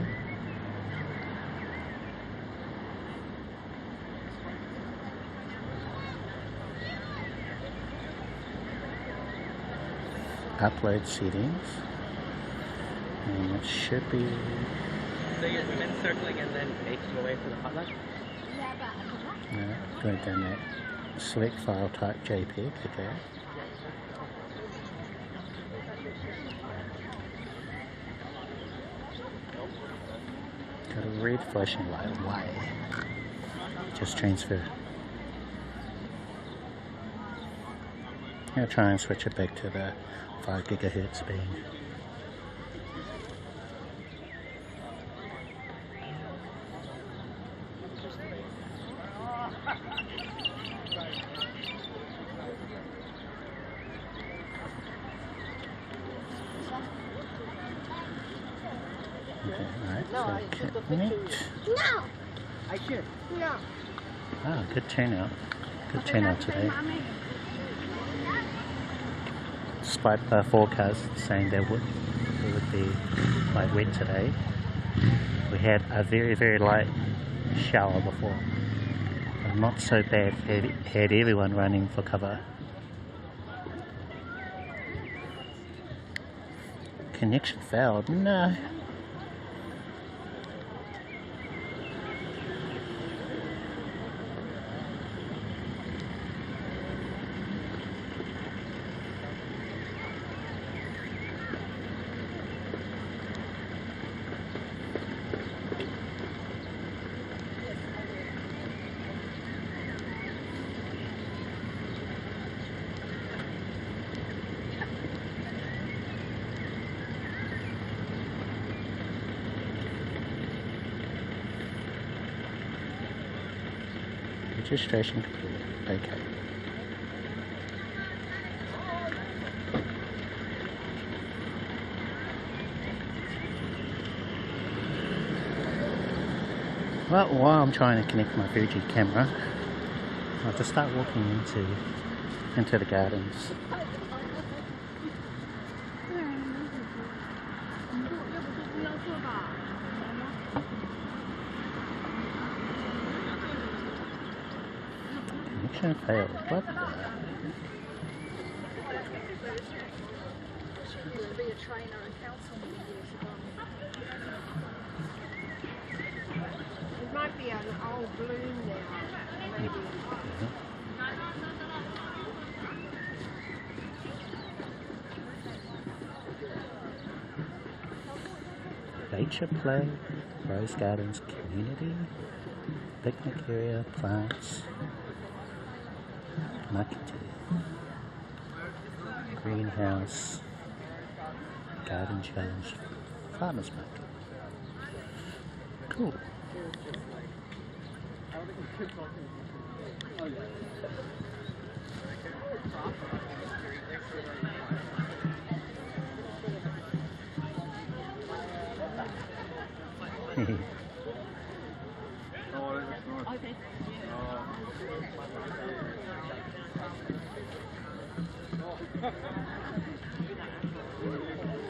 Upload settings. And it should be. So you're min circling and then making away for the hotline? No, going down that. Select file type JPEG, okay. Got a red flashing light, why? Just transfer. I'm going to try and switch it back to the 5 GHz speed. No! I should. No. Ah, good turnout. Good turnout today. Despite the forecast saying it would be quite wet today, we had a very, very light shower before. But not so bad, had everyone running for cover. Connection failed. No. Registration complete. Okay. Well, while I'm trying to connect my Fuji camera, I'll just start walking into the gardens. Connection failed. What the? It might be an old balloon now, maybe. Nature play, Rose Gardens community, picnic area, plants, market, greenhouse, garden challenge, farmers market. Cool.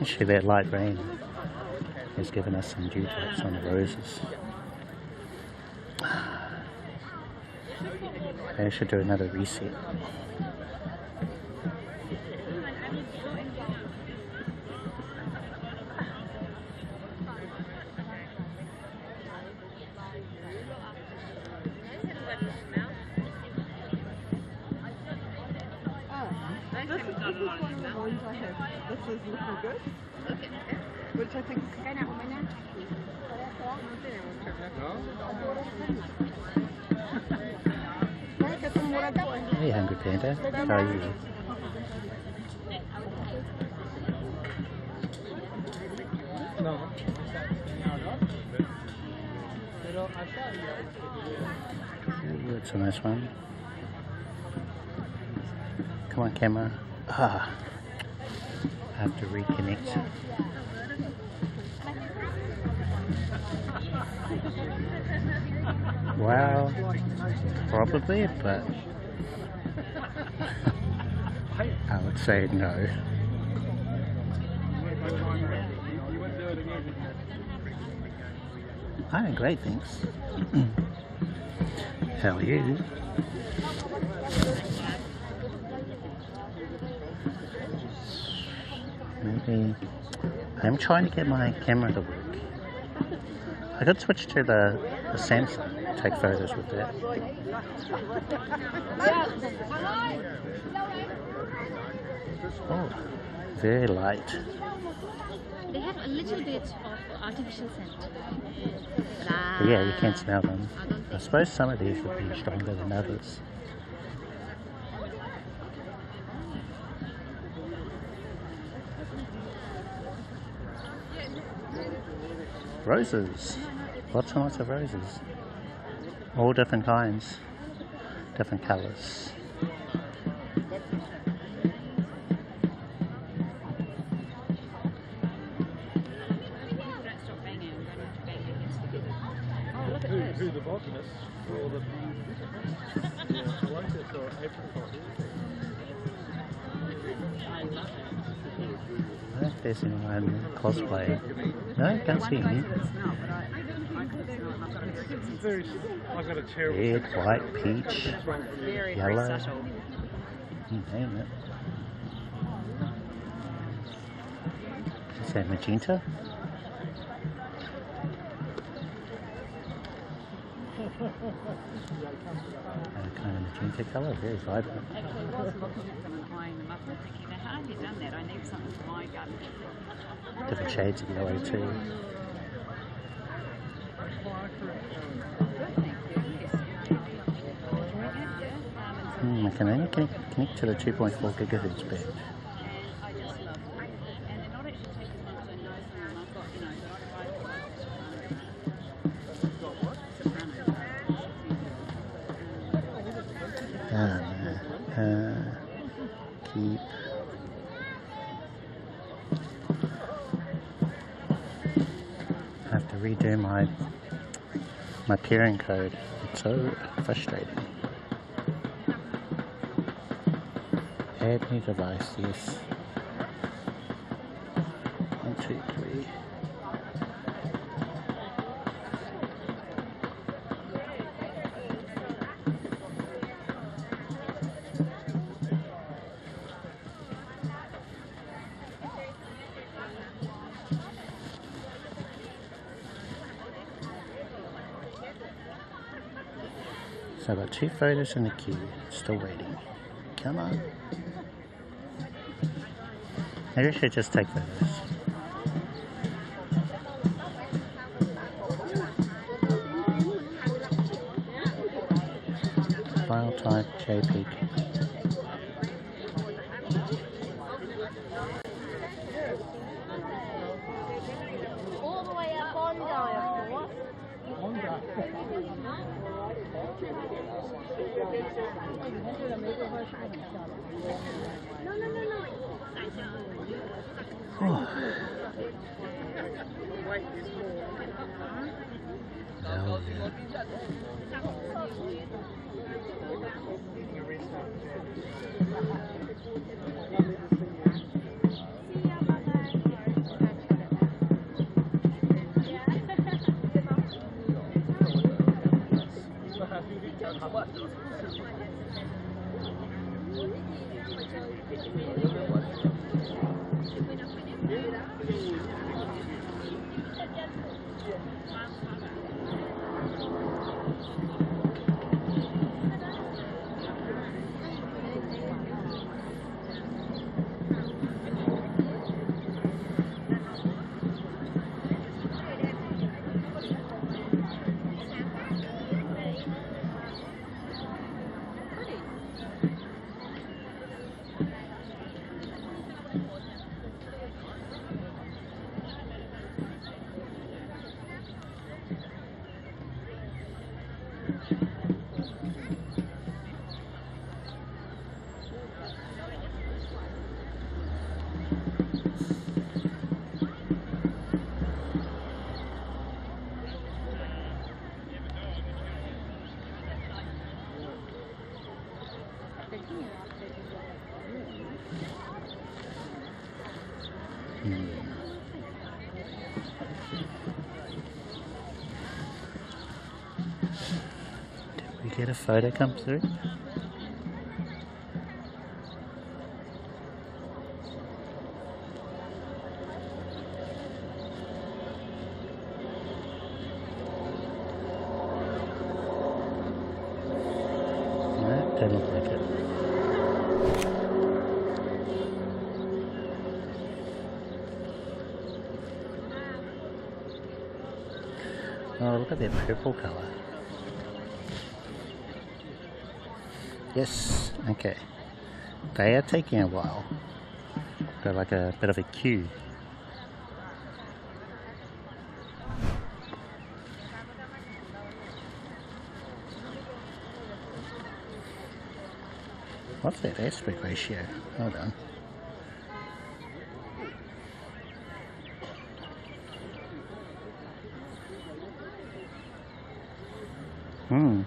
Actually, that light rain has given us some dew drops on the roses. I should do another reset. This is looking good. Which I think Hey, Hungry Panda. How are you? Ooh, that's a nice one. Come on, camera. Ah, I have to reconnect. Well, probably, but I would say no. Hi, great, thanks. How are you? Maybe I'm trying to get my camera to work. I could switch to the Samsung, take photos with that. Oh, very light. They have a little bit of artificial scent. But yeah, you can't smell them. I suppose some of these would be stronger than others. Roses. Lots and lots of roses. All different kinds. Different colours. Who the botanist or the lotus or apricot? I love it. I don't know if there's anyone cosplay. No, can't see any. I've got a chair. Red, white, peach, Very, yellow. very subtle. You name it. Is that magenta? Kind of magenta colour, very vibrant. Actually, I was looking at them and eyeing them up and thinking, how have you done that? I need something for my garden. Different shades of yellow too. I can only connect to the 2.4 gigahertz band. I just love them. And they're not actually taking as much as I know some of them. I've got, you know, Keep. I have to redo my pairing code. It's so frustrating. Add new device, yes. 1, 2, 3. So I've got 2 photos in the queue, still waiting. Come on. Maybe I should just take photos. File type JPEG. All the way up Bondi, of course. Oh. Hell yeah. Did we get a photo come through? No, don't look like it. Oh, look at that purple colour. Yes, okay. They are taking a while. Got like a bit of a queue. What's that aspect ratio? Hold on. Hmm.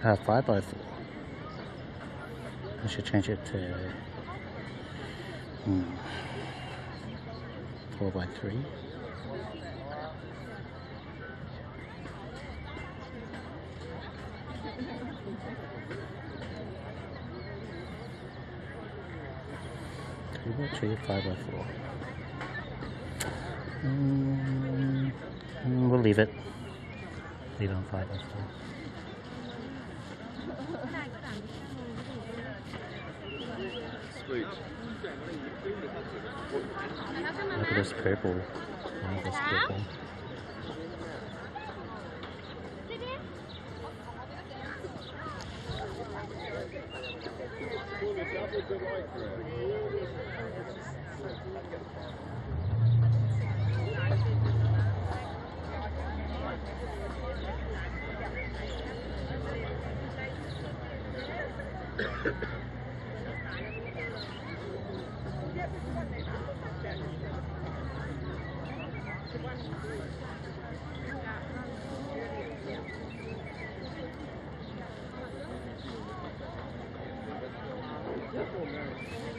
Ah, 5x4. I should change it to 4x3. Three, 5x4. We'll leave it. Leave it on 5x4. Look at this purple. Look at this purple.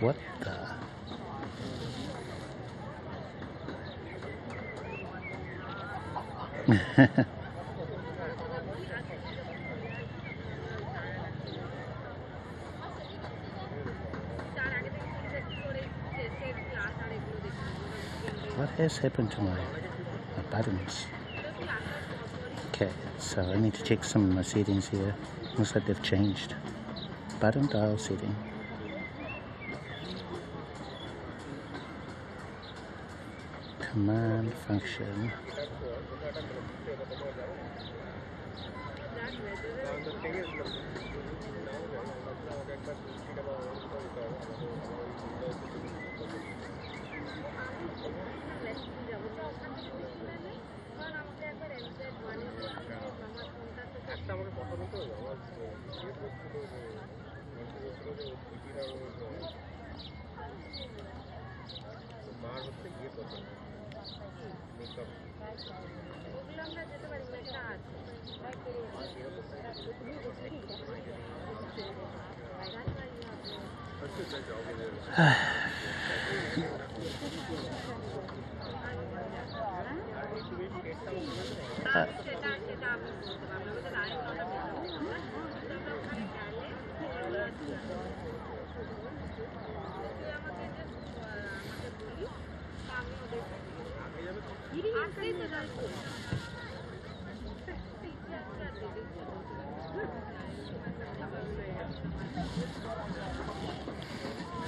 What the? what has happened to my buttons? Okay, so I need to check some of my settings here. Looks like they've changed. Button dial setting. Command function.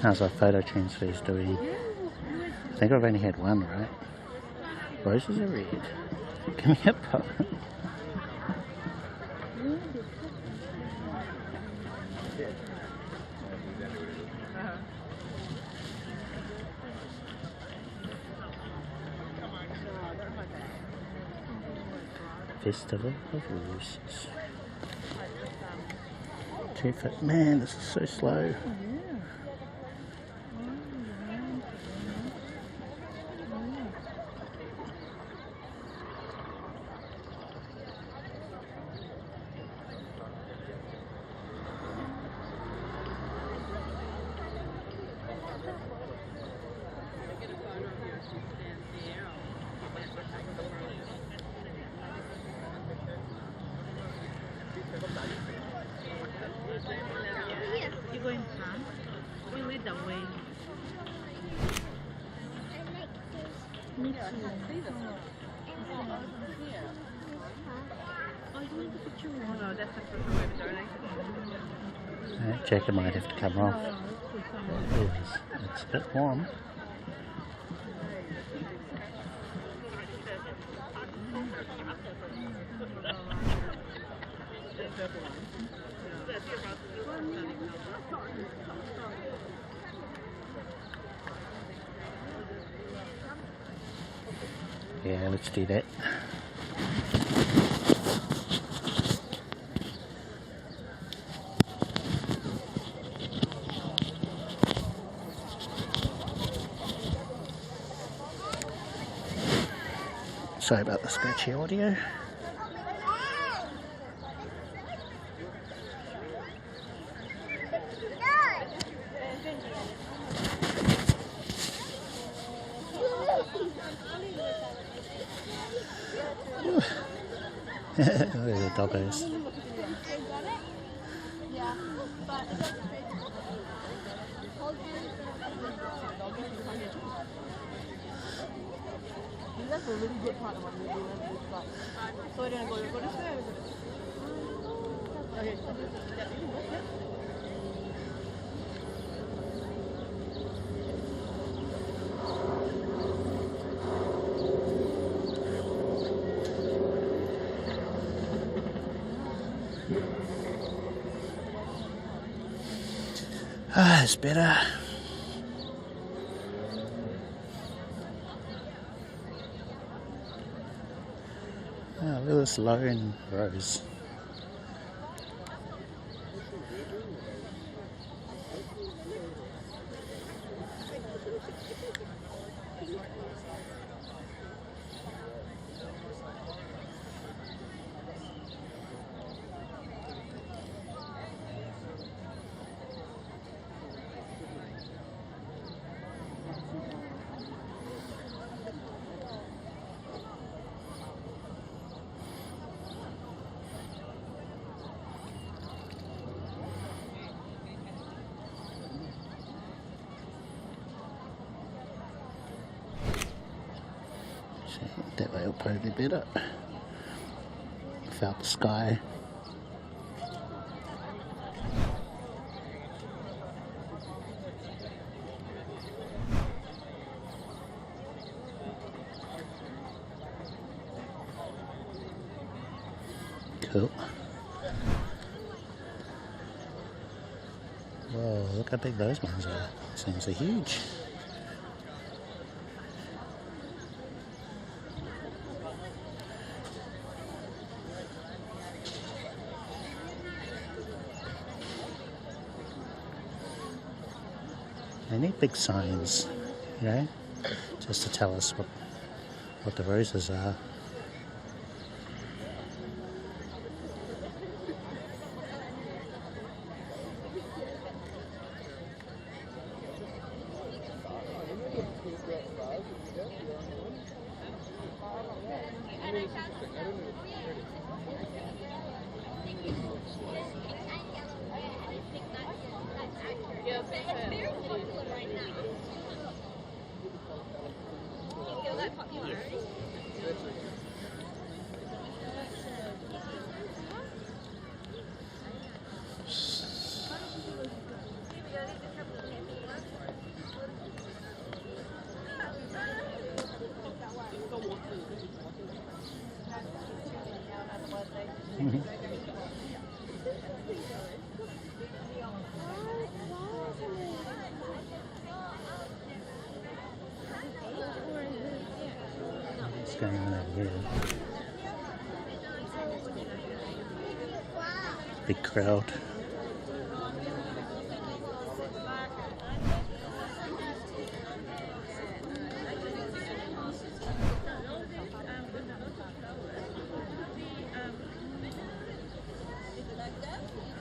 How's our photo transfers doing? I think I've only had one, right? Roses are red. Give me a pop. Festival of Roses. Man, this is so slow. That jacket might have to come off. It's a bit warm. Yeah, let's do that. Sorry about the scratchy audio. There's the doggos. That's a really good part of what we're doing. So we're gonna go this way. Okay. Ah, it's better. Oh, look at this lone rose. way will probably be better. Without the sky. Cool. Whoa, look how big those ones are. These things are huge. They need big signs, you know, just to tell us what the roses are. What's going on over here? Big crowd.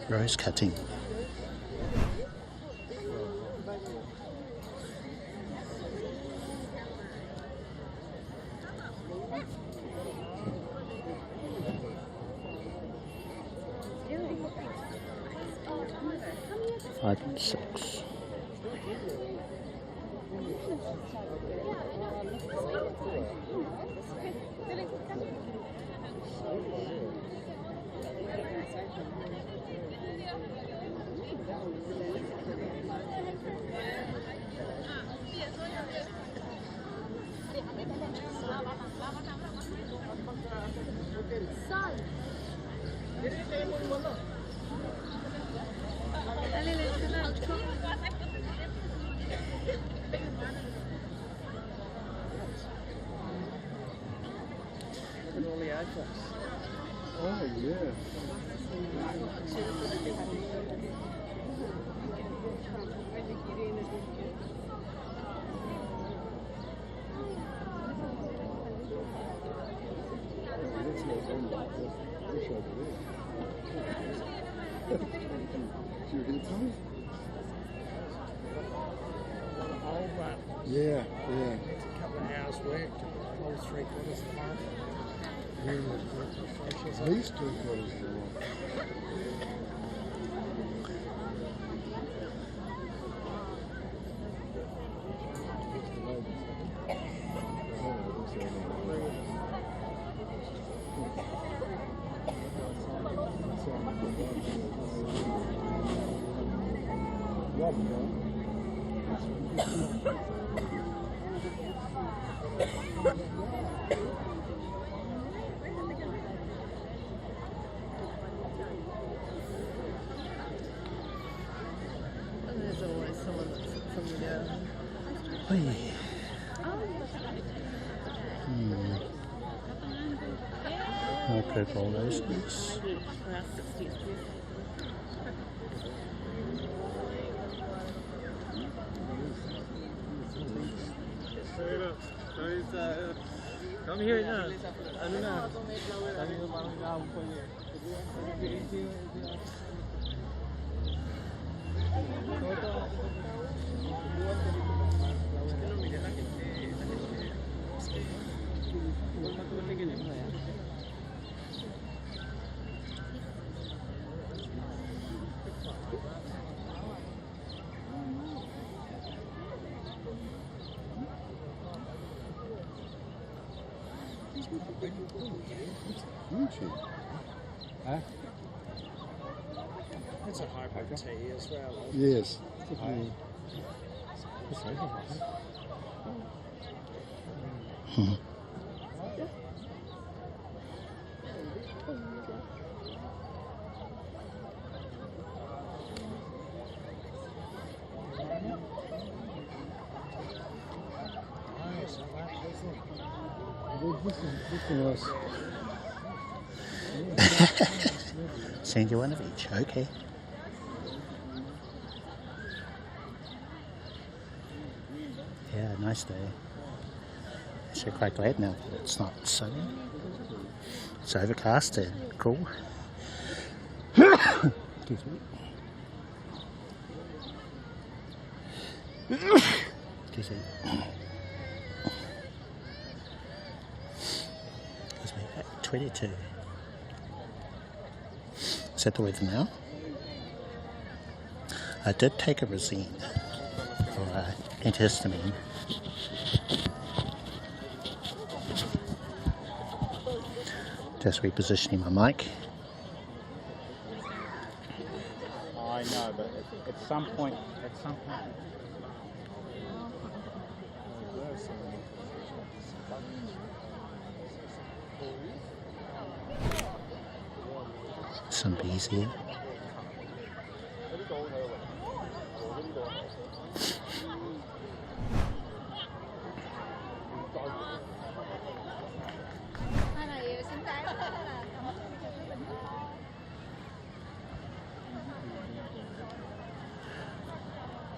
Rose cutting. Five and six. Oh, yeah. Yeah, yeah. It's a couple of hours work to pull 3/4 apart. At least 3/4 There's always someone that's from the Oh yeah. More purple roses. Come here na. Ano na? Sabi ko parang gawin ko niya. Fuji. Huh? It's a hybrid tea as well. Yes. Send you one of each, okay. Yeah, nice day. Actually quite glad now that it's not sunny. It's overcast and cool. Excuse me. Excuse me. Excuse me. 22. Is that the weather now? I did take a Rosine for antihistamine. Just repositioning my mic. I know, but at some point. Some bees here.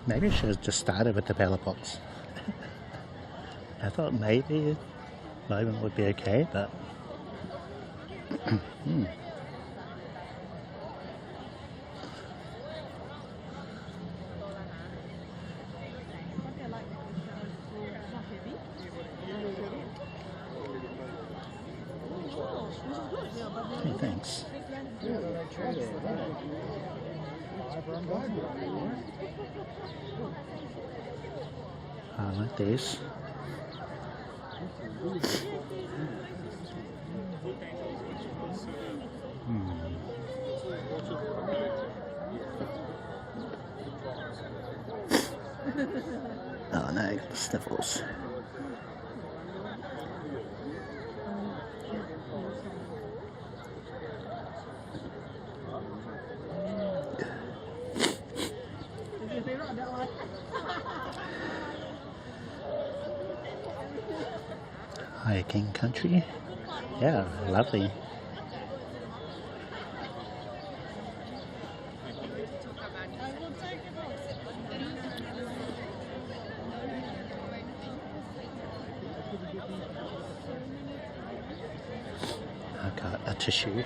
Maybe I should have just started with the Belabox. I thought maybe Moblin would be okay, but okay, thanks. I like these. Oh no, I got the sniffles. Hiking country. Yeah, lovely. I've got a tissue.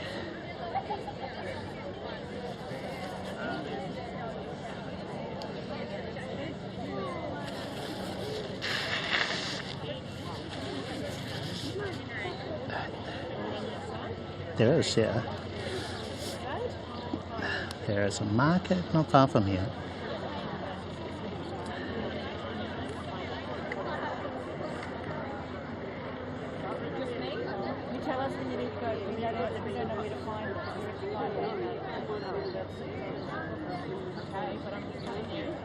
There is, yeah. There is a market not far from here. You tell us when you need to go. We don't know where to find it. Okay, but I'm just telling you.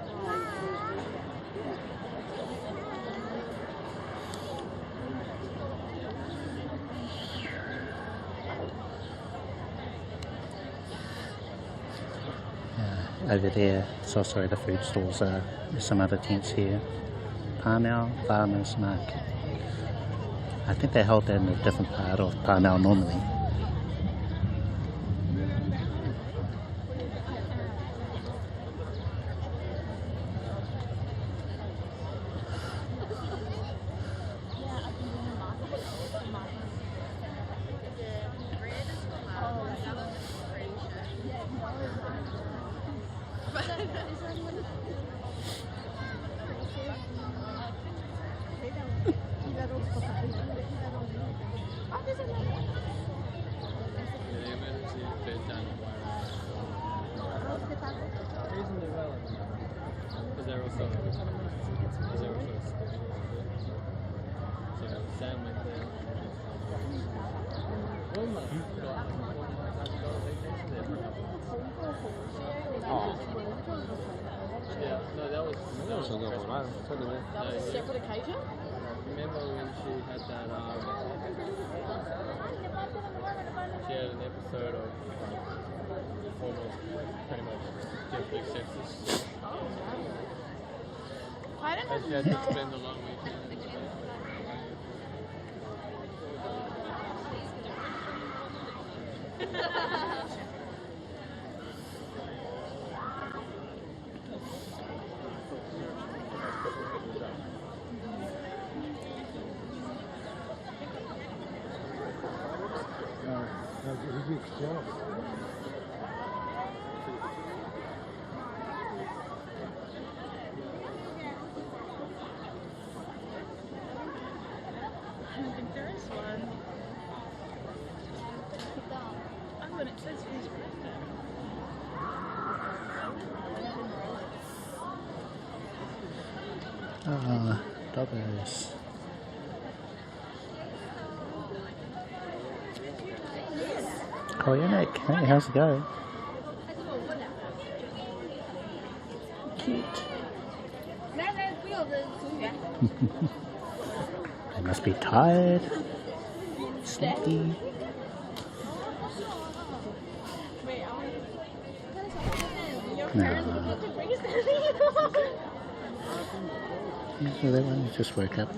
Over there, it's also the food stalls. There's some other tents here. Parnell Farmers Market. I think they hold that in a different part of Parnell normally. So Sam went there. Walmart got like $49,000 vacation there for a couple months. Oh. Yeah, no, that was That was a good one. I took it in. That was a separate occasion? Remember when she had that, she had an episode of almost pretty much deathly sepsis. I don't And she had to spend a long weekend. I don't think there is one. Oh, and it says his birthday. Ah, doggos. Oh, yeah, Nick. Hey, how's it going? Cute. They must be tired, sleepy. No. Yeah, they want to just wake up.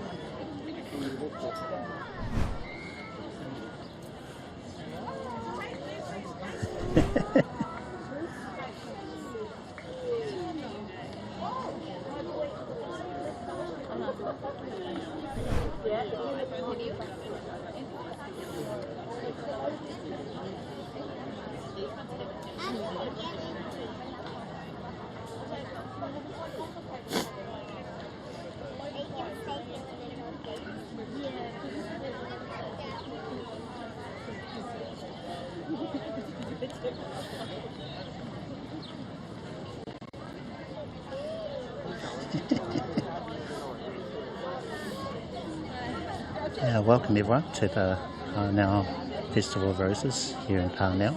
Yeah, welcome everyone to the Parnell Festival of Roses here in Parnell.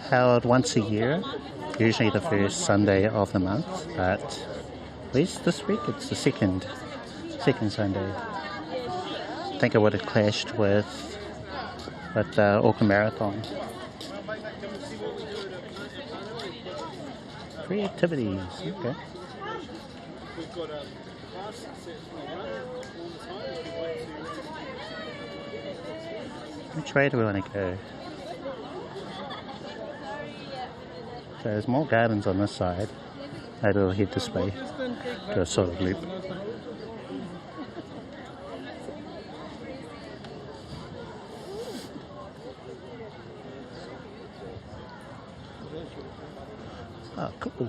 Held once a year, usually the first Sunday of the month, but at least this week it's the second Sunday. I think it would have clashed with the Auckland Marathon. Free activities, okay. Which way do we want to go? So there's more gardens on this side. Maybe we'll head this way to a sort of loop. Oh, cool.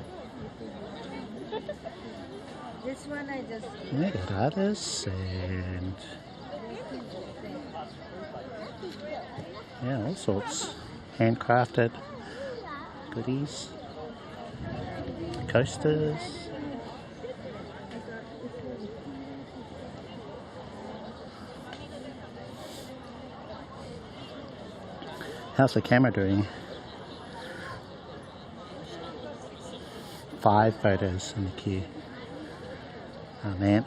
This one I just... We got others and... yeah, all sorts. Handcrafted goodies. Coasters. How's the camera doing? 5 photos in the queue. Oh man.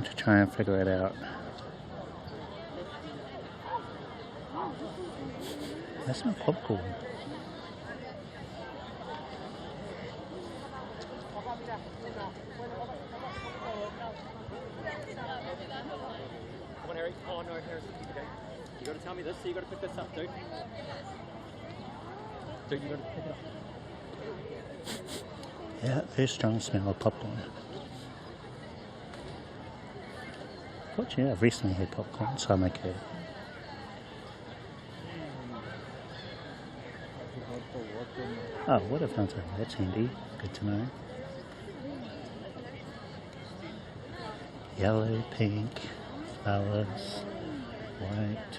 To try and figure it out. That's not popcorn. Come on, Harry. Oh, no, Harry. Okay. You got to tell me this, so you got to pick this up, dude. Dude, you got to pick it up. Yeah, very strong smell of popcorn. Fortunately, I've recently had popcorn, so I'm okay. Oh, water fountain. That's handy. Good to know. Yellow, pink, flowers. white.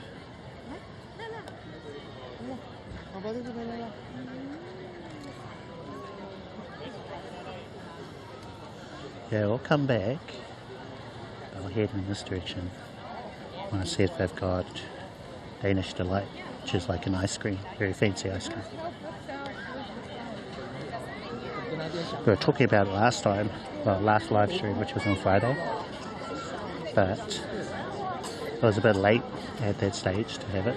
Yeah, we'll come back. I'll head in this direction. I want to see if they've got Danish Delight, which is like an ice cream, very fancy ice cream. We were talking about it last time, well, last live stream, which was on Friday, but I was a bit late at that stage to have it.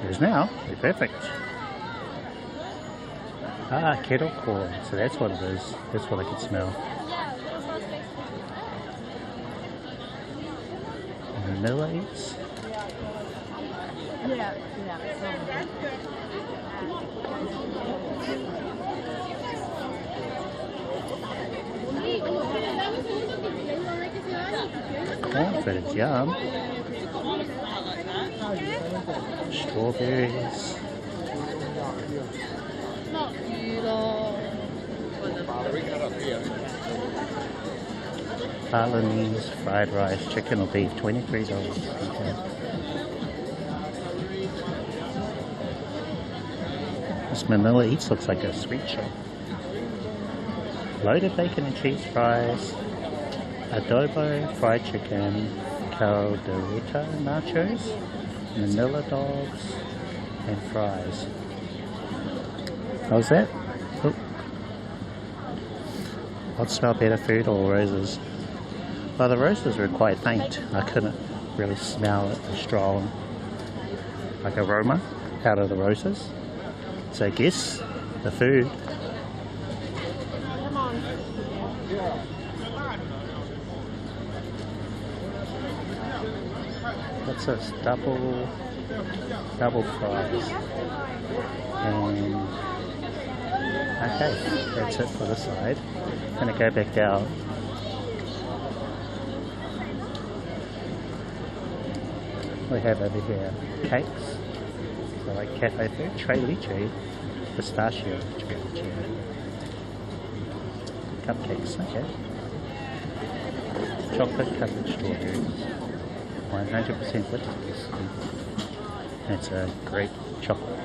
It is now, they're perfect. Ah, kettle corn, so that's what it is. That's what I can smell. Vanilla eats. Cornfed, yum. Strawberries. Balinese fried rice, chicken or beef, $23. Okay. This Manila Eats looks like a sweet shop. Loaded bacon and cheese fries, adobo fried chicken, caldereta nachos, Manila dogs, and fries. How's that? Oh. I'd smell better food or roses. Well, the roses were quite faint. I couldn't really smell it, the strong like aroma out of the roses. So I guess the food. What's this? Double fries. And okay, that's it for this side. I'm gonna go back down. We have over here cakes, so like cafe food, tre leche, pistachio, tre leche, cupcakes, okay. Chocolate covered strawberries, 100% bitters. That's a great chocolate.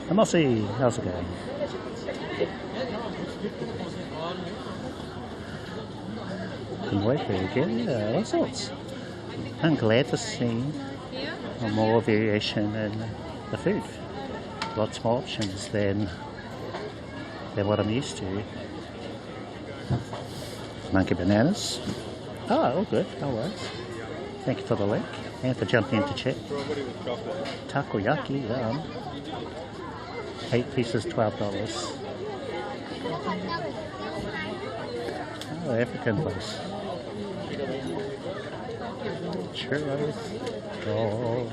Amosi, how's it going? Yeah, all sorts. I'm glad to see more variation in the food. Lots more options than what I'm used to. Monkey bananas. Oh, all good, no worries. Thank you for the link and for jumping into chat. Takoyaki, yum. 8 pieces, $12. Oh, African place. Churros. Oh.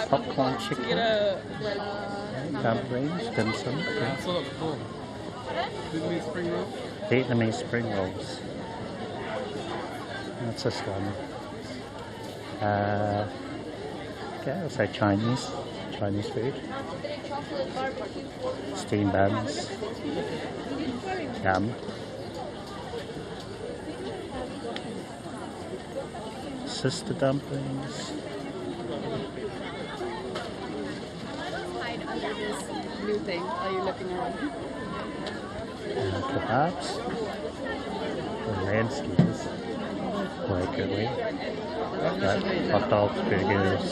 Popcorn chicken. Dumplings, dim sum. Vietnamese spring rolls. What's this one? Okay, I'll say Chinese food. Steamed buns. Yum. Sister dumplings. Hide under this blue thing while you're looking around. Kebabs. The landscapes. Quite goodly. Hot dogs, burgers.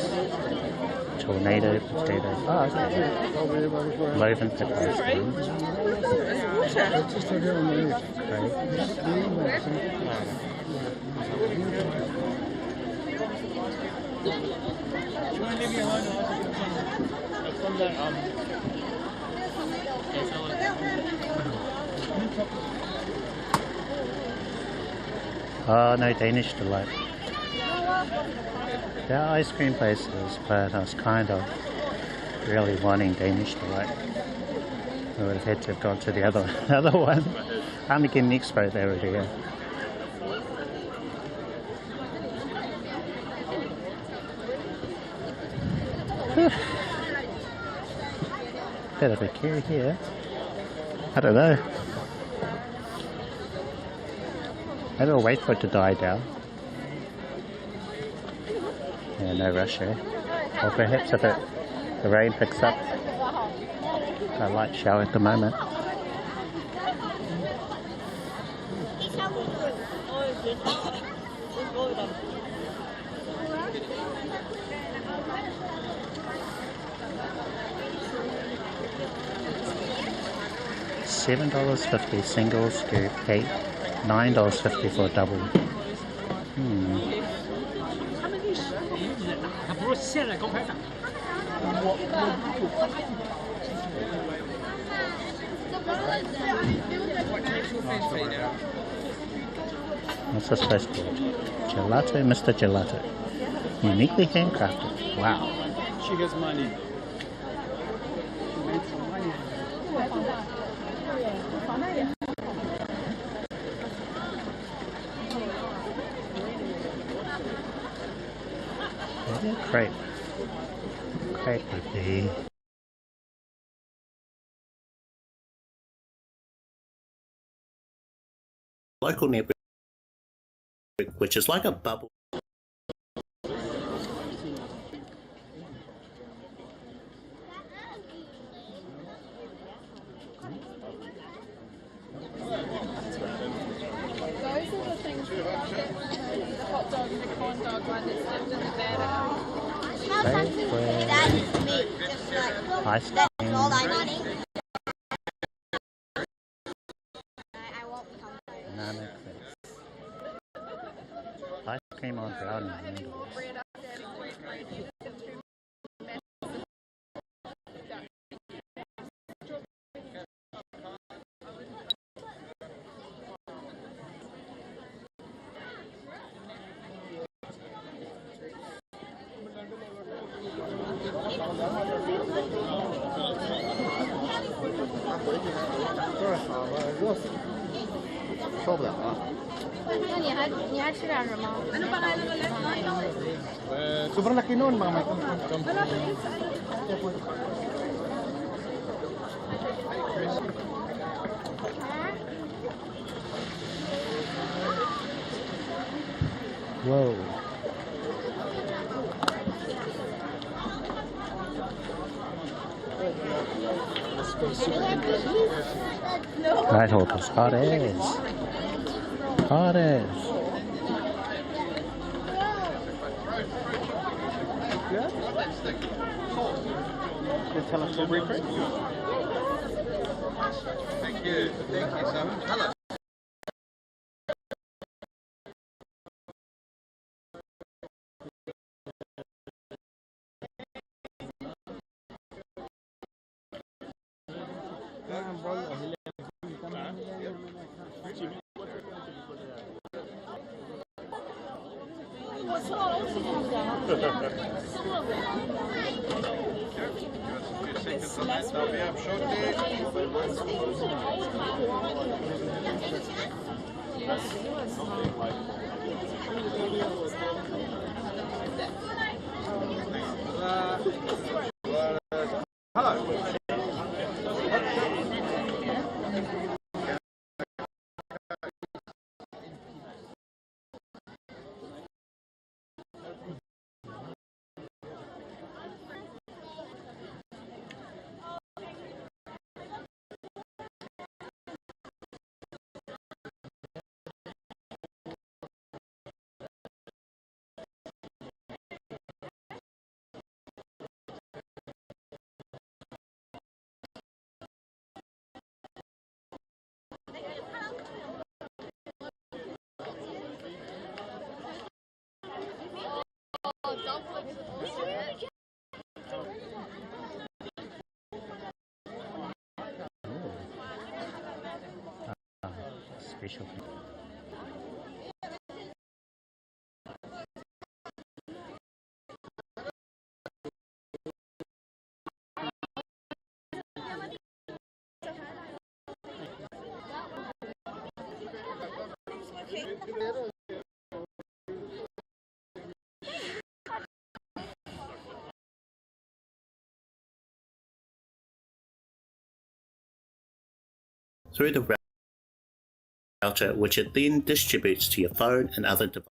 Tornado potatoes. Oh, okay. Loaf and pepper ice cream. Great. Oh, no Danish Delight. There are ice cream places, but I was kind of really wanting Danish Delight. I would have had to have gone to the other one. I'm getting expo there over here. Bit of a queue here. I don't know. Maybe we'll wait for it to die down. Yeah, no rush here. Or perhaps if the rain picks up, a light shower at the moment. $7.50 single scoop heat, $9.50 for a double. What's this place called? Gelato, Mr. Gelato. Uniquely handcrafted. Wow. She has money. Maybe a crepe. Crepe would be. Local neighborhood, which is like a bubble. Those are the things the hot dog and the corn dog one that's dipped in the batter. That is me. Just like, Ice that's cream. all I need. I won't be hungry. Banana clips. Ice cream on brownie noodles. Sobrang laki nun, mga may Whoa. Nighthawk is hot as. Hot as. tell us to reprint. Thank you so much. Hello. I'll be up shortly. Hello. Special. Through the router, which it then distributes to your phone and other devices.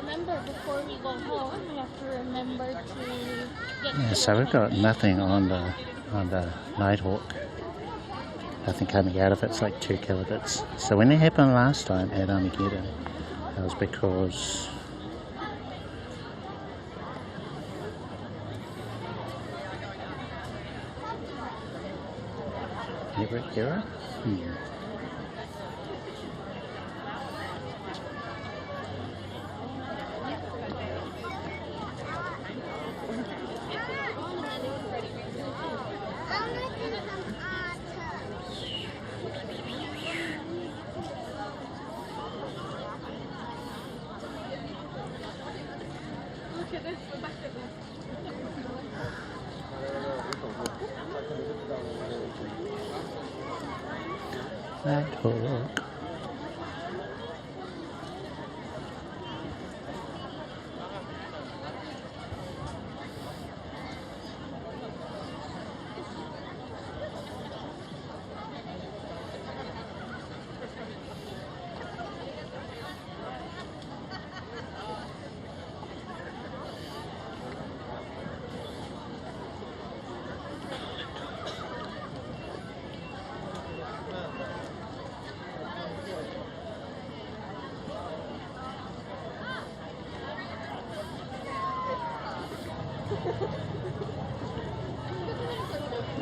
Remember, before we go home, we have to remember to get. Yeah, so we've got nothing on the Nighthawk. Nothing coming out of it. It's like 2 kilobits. So when it happened last time at Armageddon, that was because network error. Nighthawk.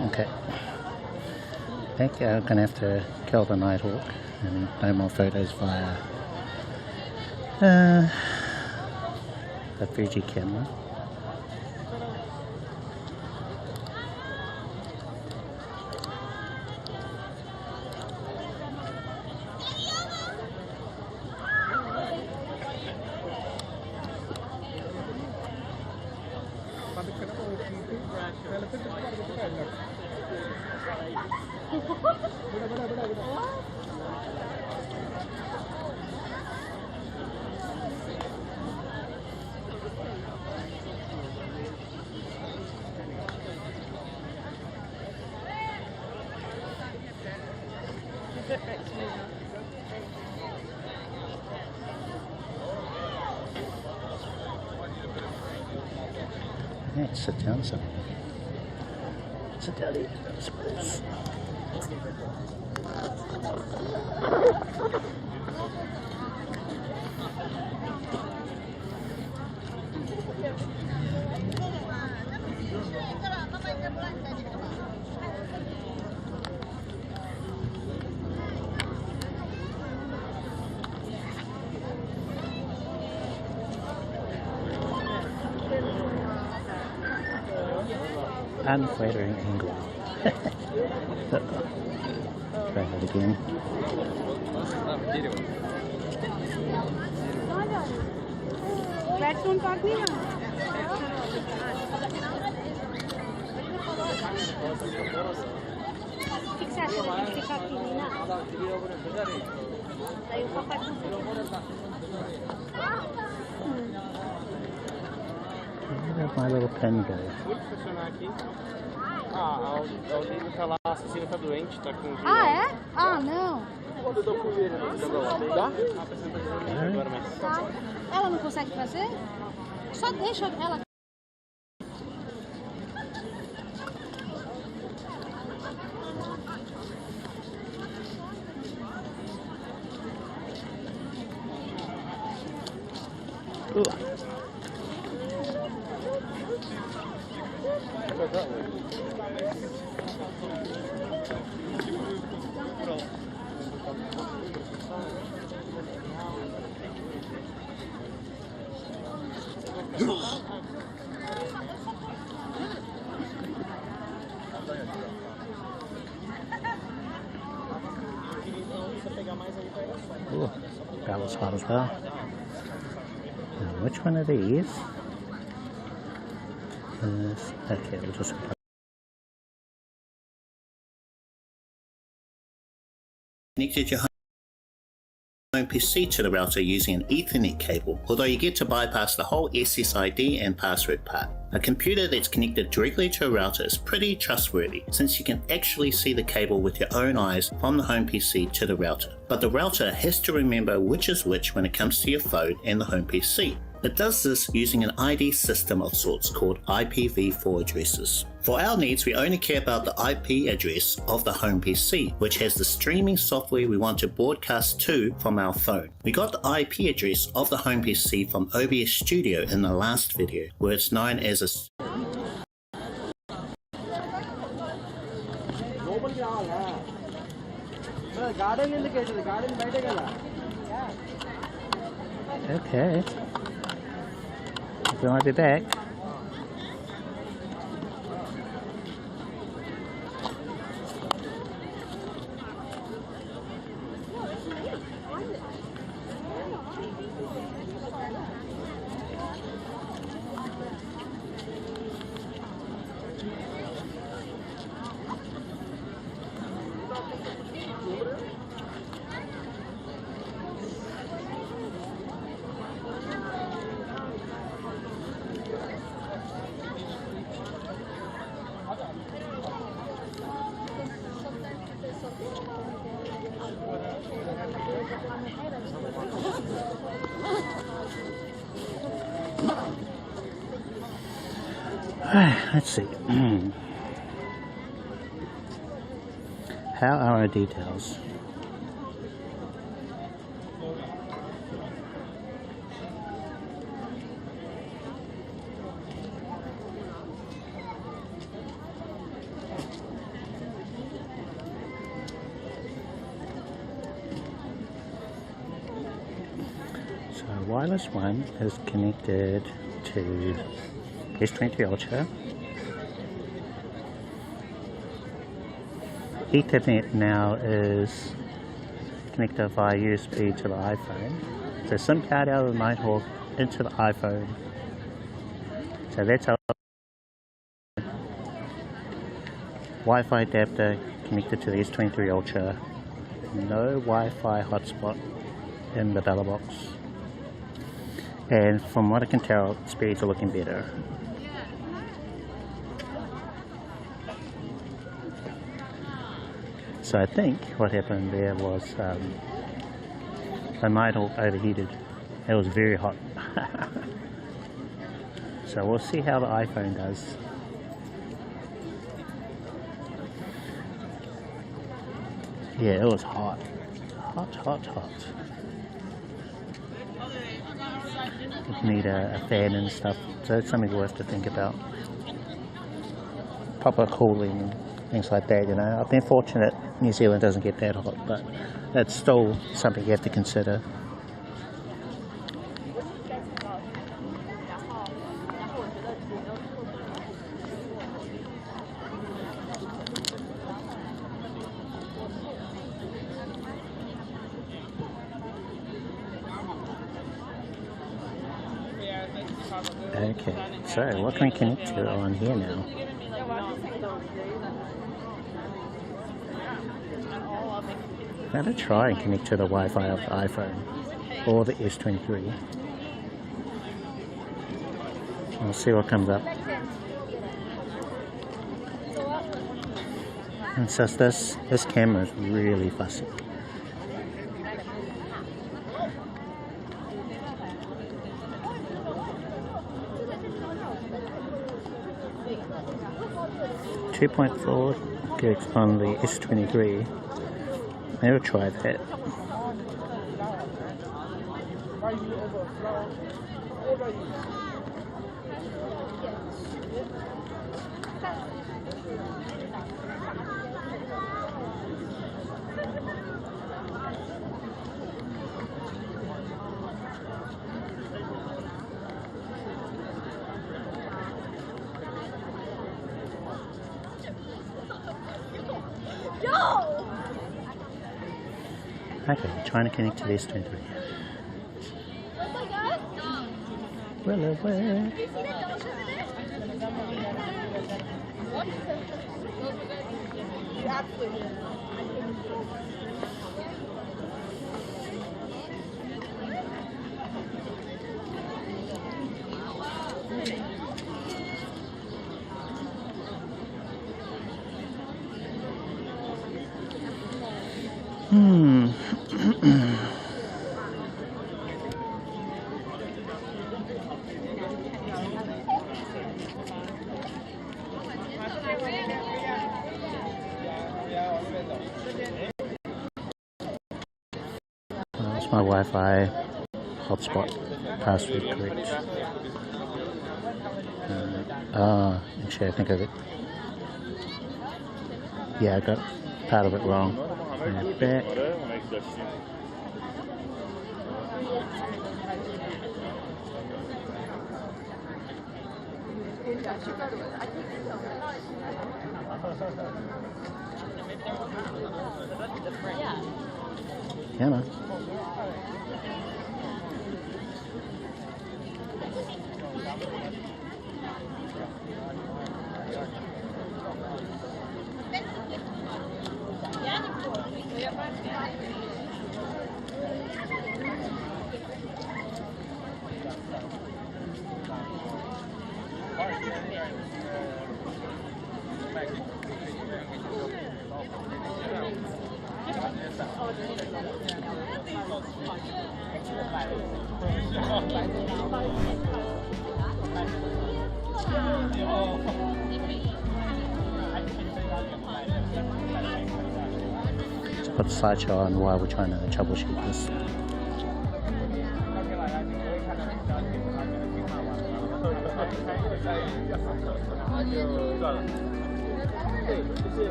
Okay. I think I'm going to have to kill the Nighthawk and no more photos via the Fuji camera. Yeah, sit down some. Sit down here, I suppose. Unflattering angle. Try that again. Redstone part नहीं ना? Where did my little pen go? Ah, o livro tá lá, a Cecília tá doente, tá com... Ah, é? Ah, não. Quando eu dou com ele, dá? Agora, mas... Tá. Ela não consegue fazer? Só deixa ela... Ooh, that was hot as well. Now, which one of these is... Okay, we'll just... Connected your home PC to the router using an Ethernet cable, although you get to bypass the whole SSID and password part. A computer that's connected directly to a router is pretty trustworthy, since you can actually see the cable with your own eyes from the home PC to the router. But the router has to remember which is which when it comes to your phone and the home PC. It does this using an ID system of sorts called IPv4 addresses. For our needs, we only care about the IP address of the home PC, which has the streaming software we want to broadcast to from our phone. We got the IP address of the home PC from OBS Studio in the last video, where it's known as a... Okay. We might be back. Let's see. How are our details? So wireless 1 is connected to S23 Ultra. Ethernet now is connected via USB to the iPhone. So SIM card out of the Nighthawk into the iPhone. So that's our Wi-Fi adapter connected to the S23 Ultra. No Wi-Fi hotspot in the Belabox. And from what I can tell, speeds are looking better. So I think what happened there was the Nighthawk overheated. It was very hot. So we'll see how the iPhone does. Yeah, it was hot. Hot, hot, hot. You need a fan and stuff, so it's something worth to think about. Proper cooling, things like that, you know. I've been fortunate New Zealand doesn't get that hot, but it's still something you have to consider. Okay, so what can we connect to on here now? I'm going to try and connect to the Wi-Fi of the iPhone or the S23. We'll see what comes up. And so this camera is really fussy. .4 gigs on the S23. Maybe try that. Okay, trying to connect to this 23. Well away. That's my Wi-Fi hotspot password correct. Actually I think of it. Yeah, I got part of it wrong. Back. Yeah, man. Let's put the slideshow on while we're trying to troubleshoot this.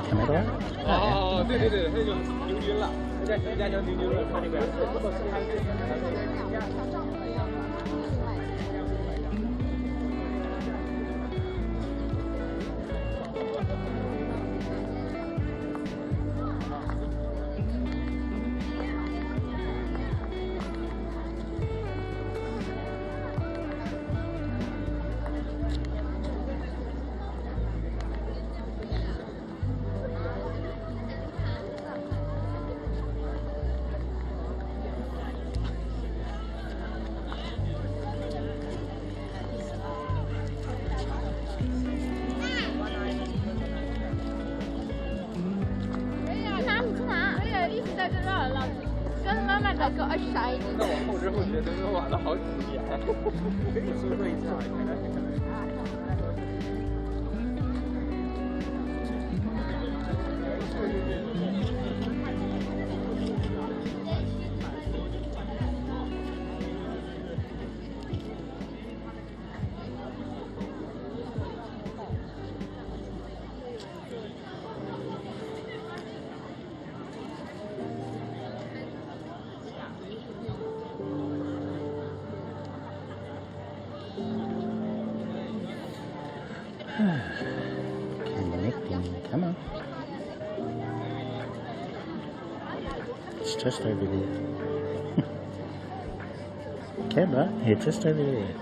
Camera? Oh, 对对对，那就牛晕了，在人家叫牛晕了，他那边。个20那我后知后觉真的晚了好几年。我跟你说过一次啊，原来是可能。Connecting, come on. It's just over there. Camera, it's just over there.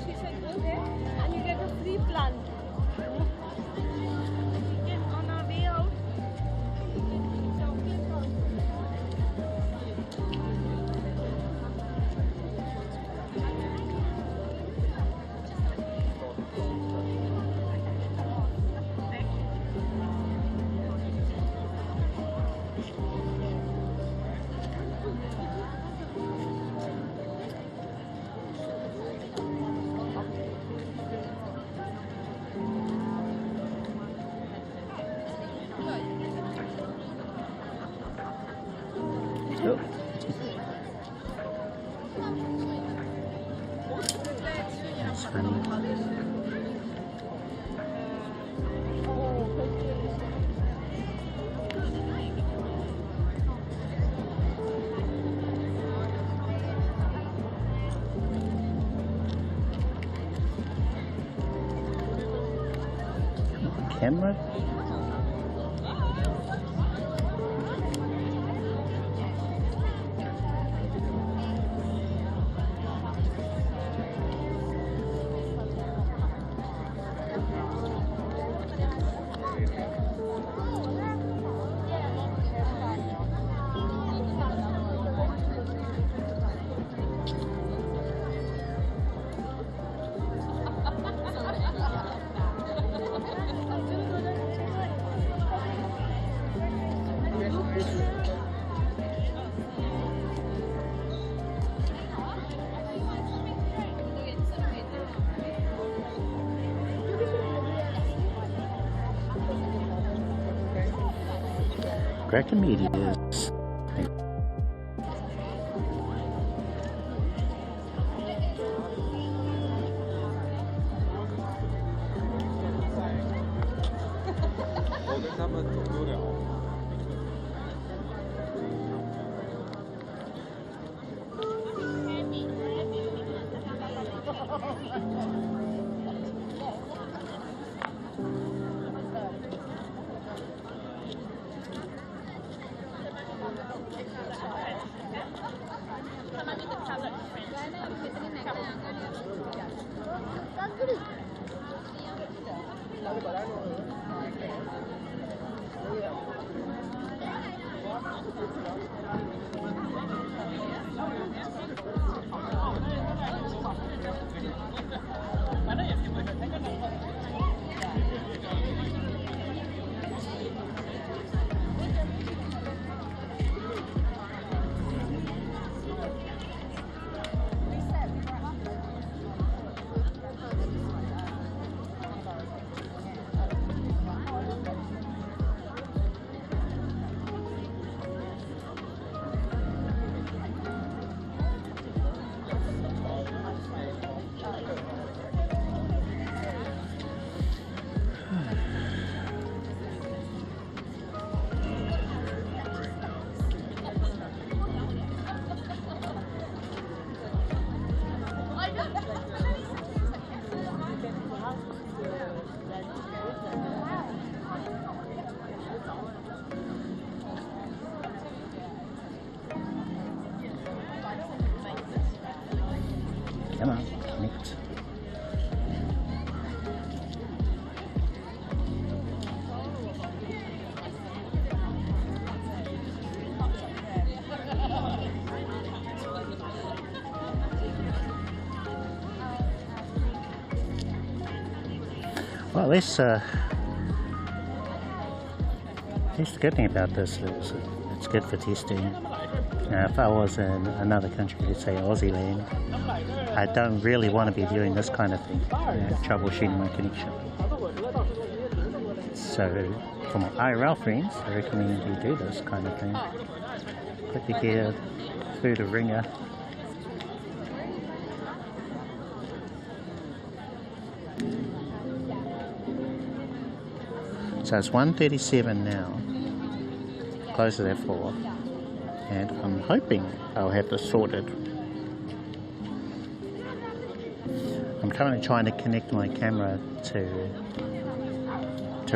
She said That's funny. Camera? Kraken Media is come on, connect. Well, at least the good thing about this is it's good for testing. Now, if I was in another country, let's say Aussie land, I don't really want to be doing this kind of thing, troubleshooting my connection. So, for my IRL friends, I recommend you do this kind of thing. Put your gear through the ringer. So it's 1:37 now, closes at 4, and I'm hoping I'll have this sorted. I'm currently trying to connect my camera to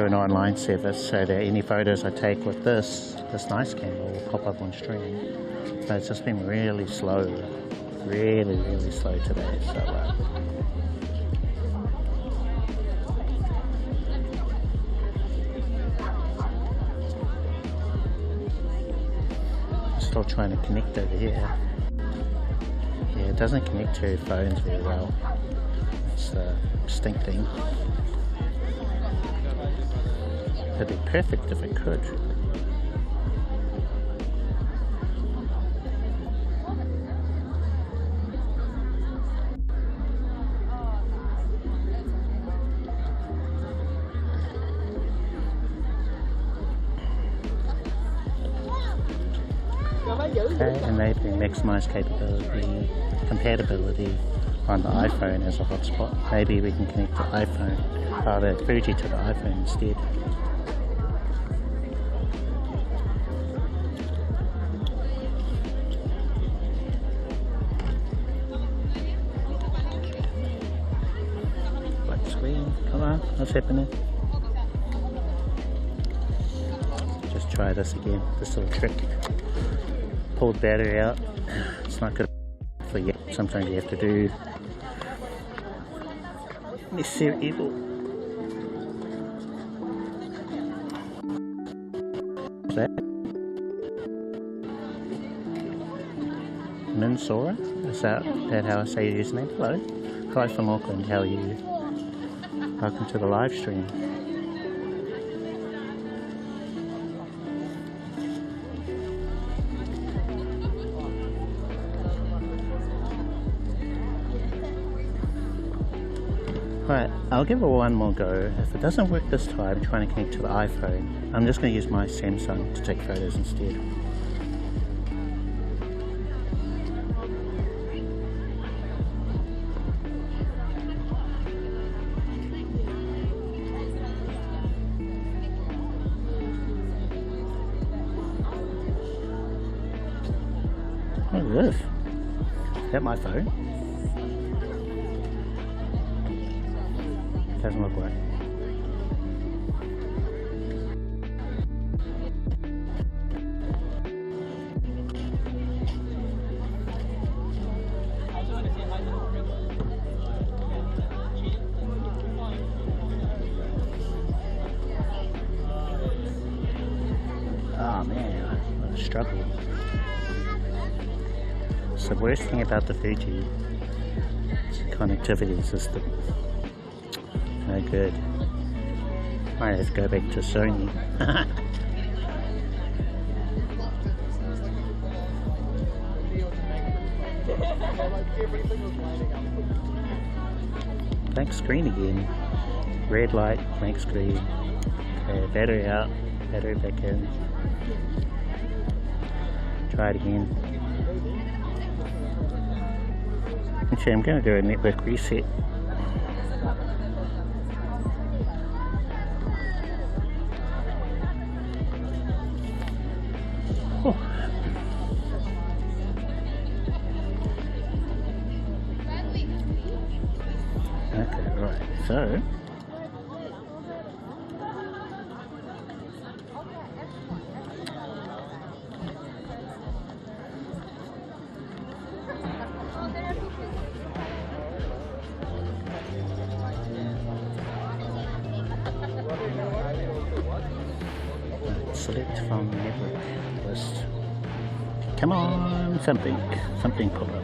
an online service so that any photos I take with this nice camera will pop up on stream. But it's just been really slow, really slow today. So still trying to connect over here. Yeah, it doesn't connect to phones very well. It's the distinct thing. It'd be perfect if it could. Okay, enabling maximize capability. compatibility on the iPhone as a hotspot. Maybe we can connect the iPhone, the Fuji to the iPhone instead. Black screen, come on, what's happening? Just try this again, this little trick. Pull the battery out, it's not good for yet. Sometimes you have to do necessary evil. What's that? Minsora? Is that how I say your username? Hello. Hi from Auckland, how are you? Welcome to the live stream. Right, I'll give it one more go. If it doesn't work this time, trying to connect to the iPhone, I'm just going to use my Samsung to take photos instead. What is this? Is that my phone? Doesn't look right. Oh man, what a struggle. So the worst thing about the Fuji is the connectivity system. No good. Might have to go back to Sony. Blank screen again. Red light, blank screen. Okay, battery out, battery back in. Try it again. Actually, I'm going to do a network reset. Okay, right, so select from network list. Come on, something pull up.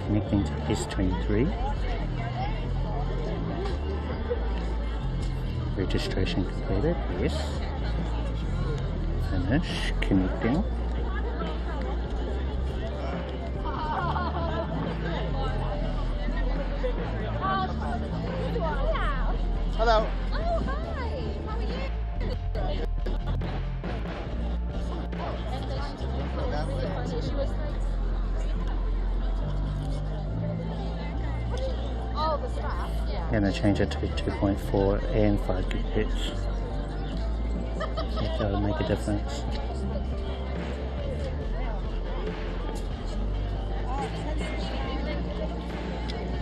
Connecting to S23. Registration completed, yes. Finish, connecting. Hello. Oh, hi. How are you? Oh, the stuff, yeah. Going to change it to 2.4 and 5 gigahertz. That will make a difference.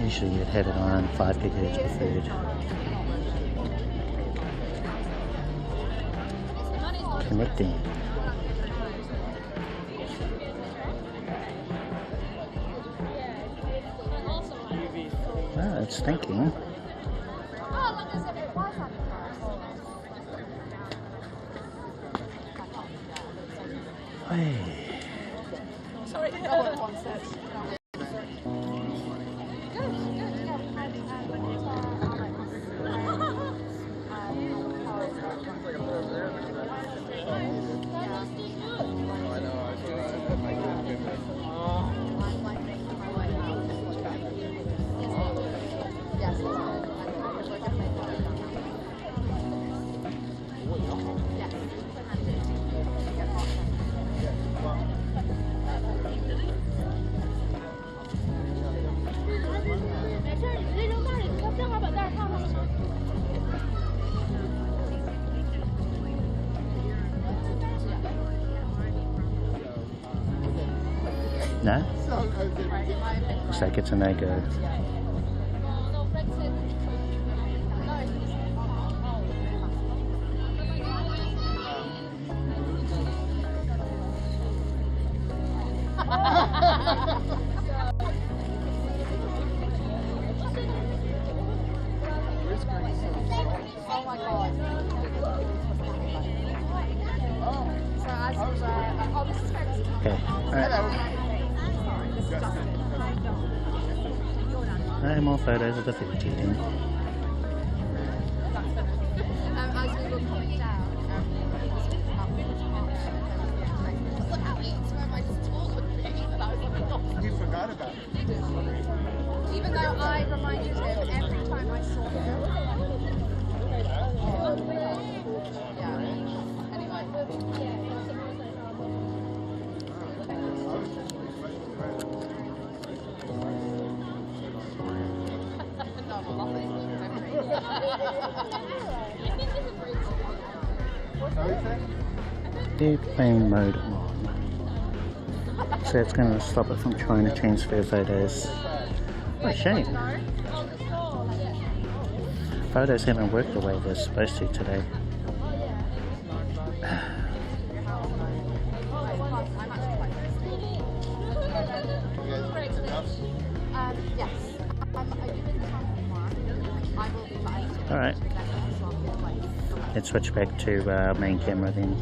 Usually you'd have it on 5 gigahertz preferred. Connecting. Ah, it's thinking. Hey. Sorry, no one wants that. No? Looks like it's a no-go. Okay, alright. No more photos of the Fuji then. As we were coming down, look how it's where my store would be. And I was like, oh. You forgot about it. Even though I reminded him every time I saw him. Yeah. Anyway. Airplane mode on. So it's going to stop it from trying to transfer photos. What a shame. Photos haven't worked the way they're supposed to today. Alright. Let's switch back to main camera then.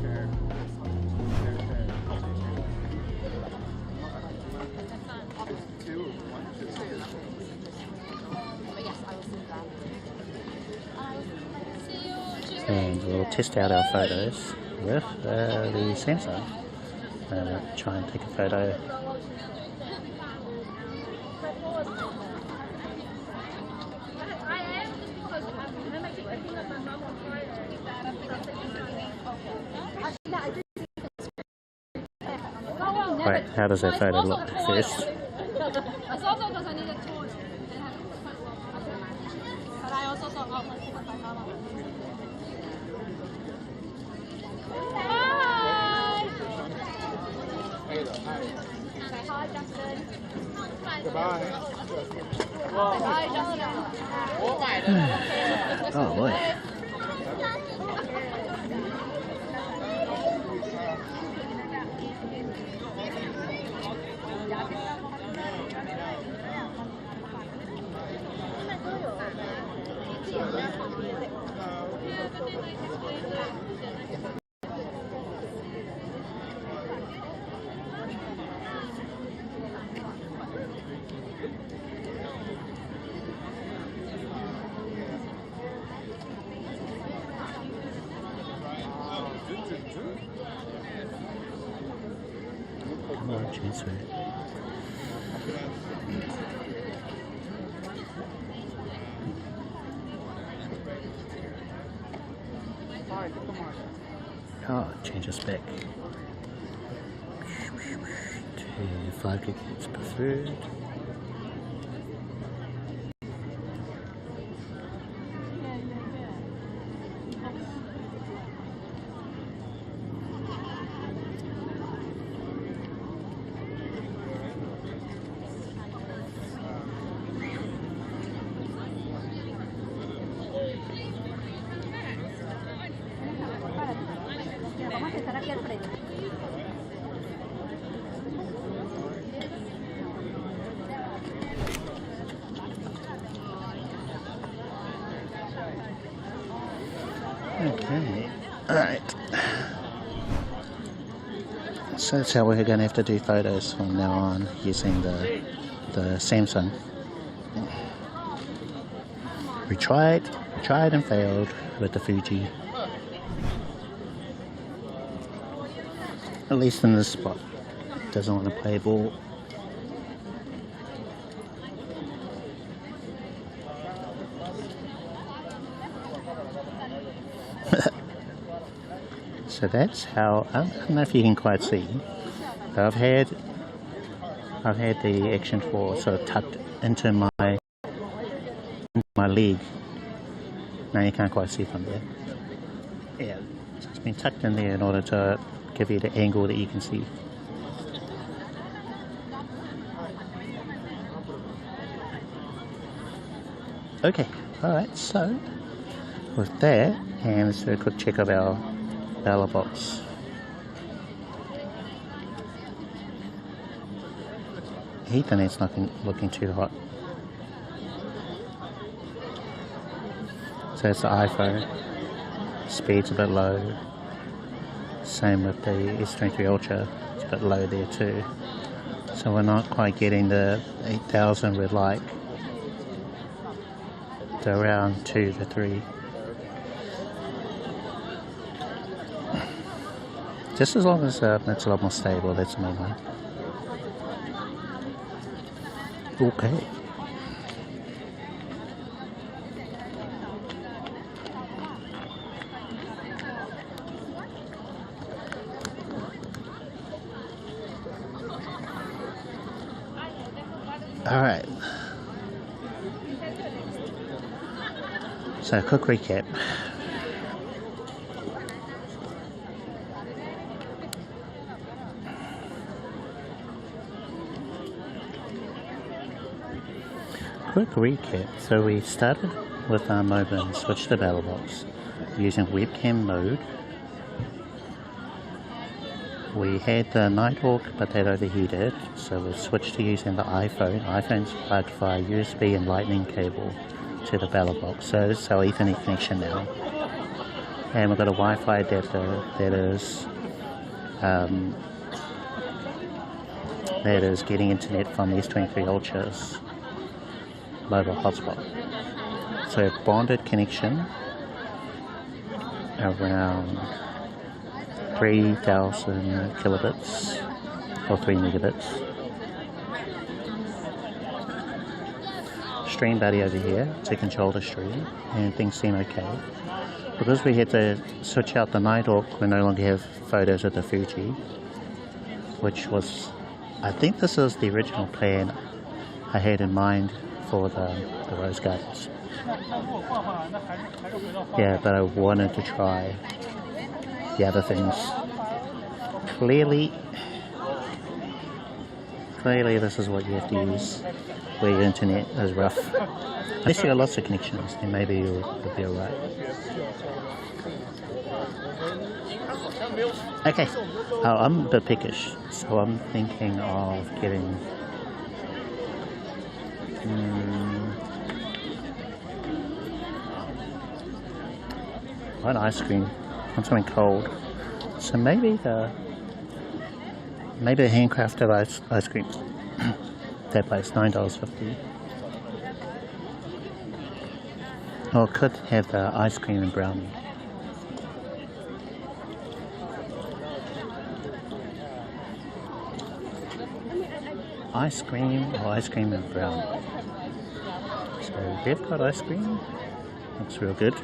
And we'll test out our photos with the Samsung. Try and take a photo. Right, how does that photo look first? Oh boy. Oh, change the spec to 5 gigahertz preferred. Okay, alright. So that's how we're going to have to do photos from now on using the Samsung. We tried and failed with the Fuji. At least in this spot. Doesn't want to play ball. So that's how, I don't know if you can quite see, but I've had the Action 4 sort of tucked into my leg. Now you can't quite see from there. Yeah, so it's been tucked in there in order to give you the angle that you can see. Okay, alright, so with that, and let's do a quick check of our Belabox. Ethernet's not looking too hot. So it's the iPhone. Speed's a bit low. Same with the S23 Ultra. It's a bit low there too. So we're not quite getting the 8000 we'd like. To around 2 to 3. Just as long as it's a lot more stable, that's the main one. Okay. Alright. So, quick recap. So we started with our Moblin, switched to Belabox using webcam mode. We had the Nighthawk, but that overheated, so we switched to using the iPhone. iPhone's plugged via USB and lightning cable to the Belabox, so it's our Ethernet connection now. And we've got a Wi-Fi adapter that is getting internet from the S23 Ultra's mobile hotspot. So bonded connection around 3000 kilobits or 3 megabits. Stream buddy over here to control the stream, and things seem okay. Because we had to switch out the Nighthawk, we no longer have photos of the Fuji, which was, I think this is the original plan I had in mind for the Rose Gardens. Yeah, but I wanted to try the other things. Clearly this is what you have to use where your internet is rough. Unless you got lots of connections, then maybe you'll be alright. Okay, I'm a bit peckish, so I'm thinking of getting what ice cream? Want something cold. So maybe the handcrafted ice cream. That place, $9.50. Or could have the ice cream and brownie. Ice cream or ice cream and brownie. So they've got ice cream. Looks real good.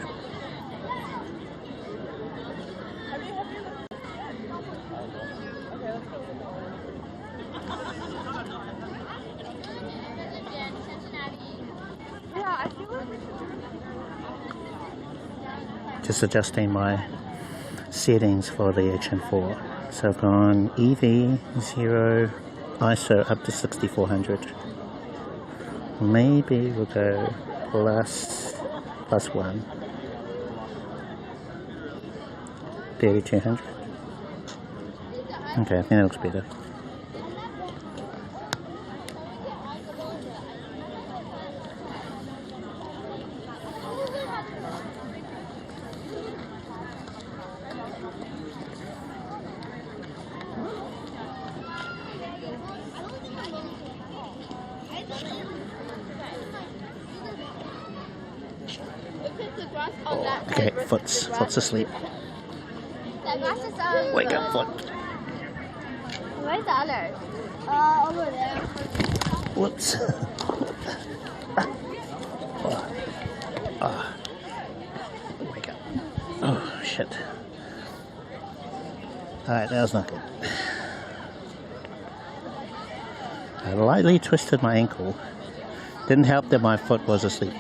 Just adjusting my settings for the Action 4. So I've gone EV 0 ISO up to 6400. Maybe we'll go plus 1 3200. Okay, I think that looks better. Okay, Foot's asleep. Wake up, Foot. Where's the other? Over there. Whoops. Wake up. Oh, shit. Alright, that was not good. I lightly twisted my ankle. Didn't help that my foot was asleep.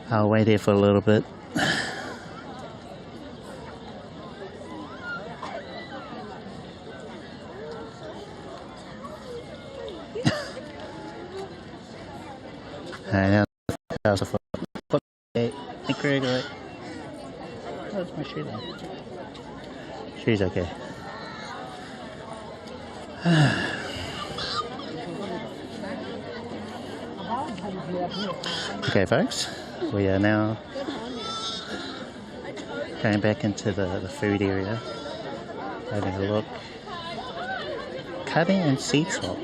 I'll wait here for a little bit. And now that was a foot. Thank you. Where's my shoe then? Shoe's okay. Okay, folks, we are now going back into the food area, having a look. Cutting and seed swap.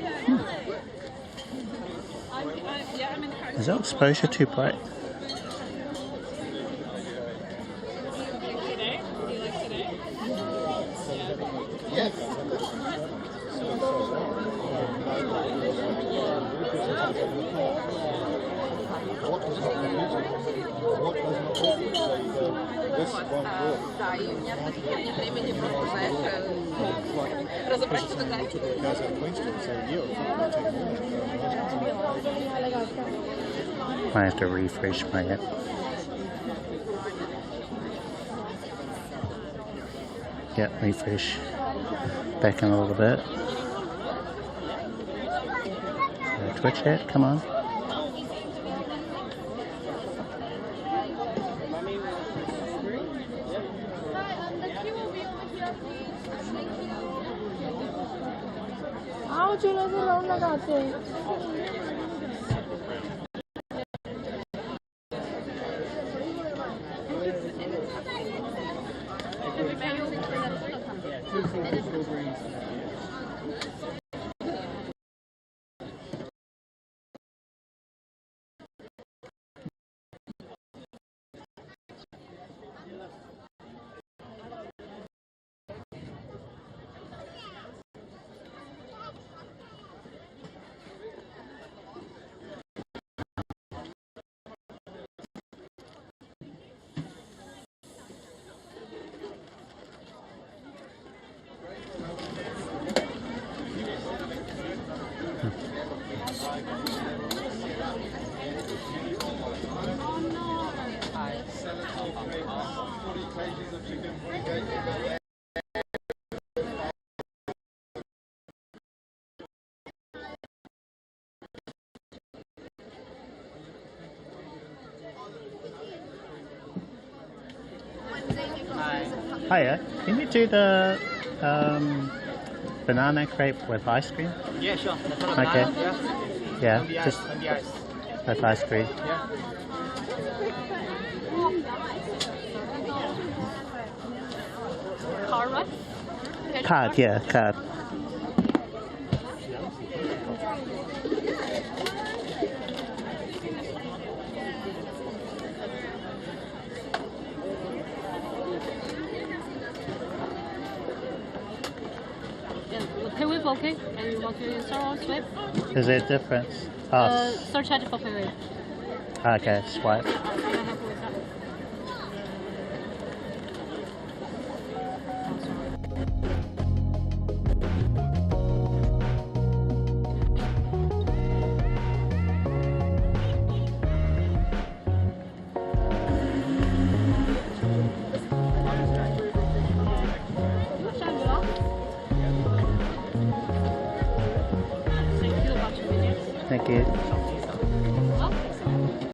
Is that exposure too bright? I have to refresh my app. Yeah, refresh. Back in a little bit. Twitch it, come on. Hiya, can you do the banana crepe with ice cream? Yeah, sure. Okay. Yeah, On the ice, just on the ice. with ice cream. Yeah. Card, right? Card, yeah, card. PayWave okay? And you want to install or swipe? Is there a difference? Oh, Surcharge for PayWave. okay, swipe. Can I help you with that? Thank you.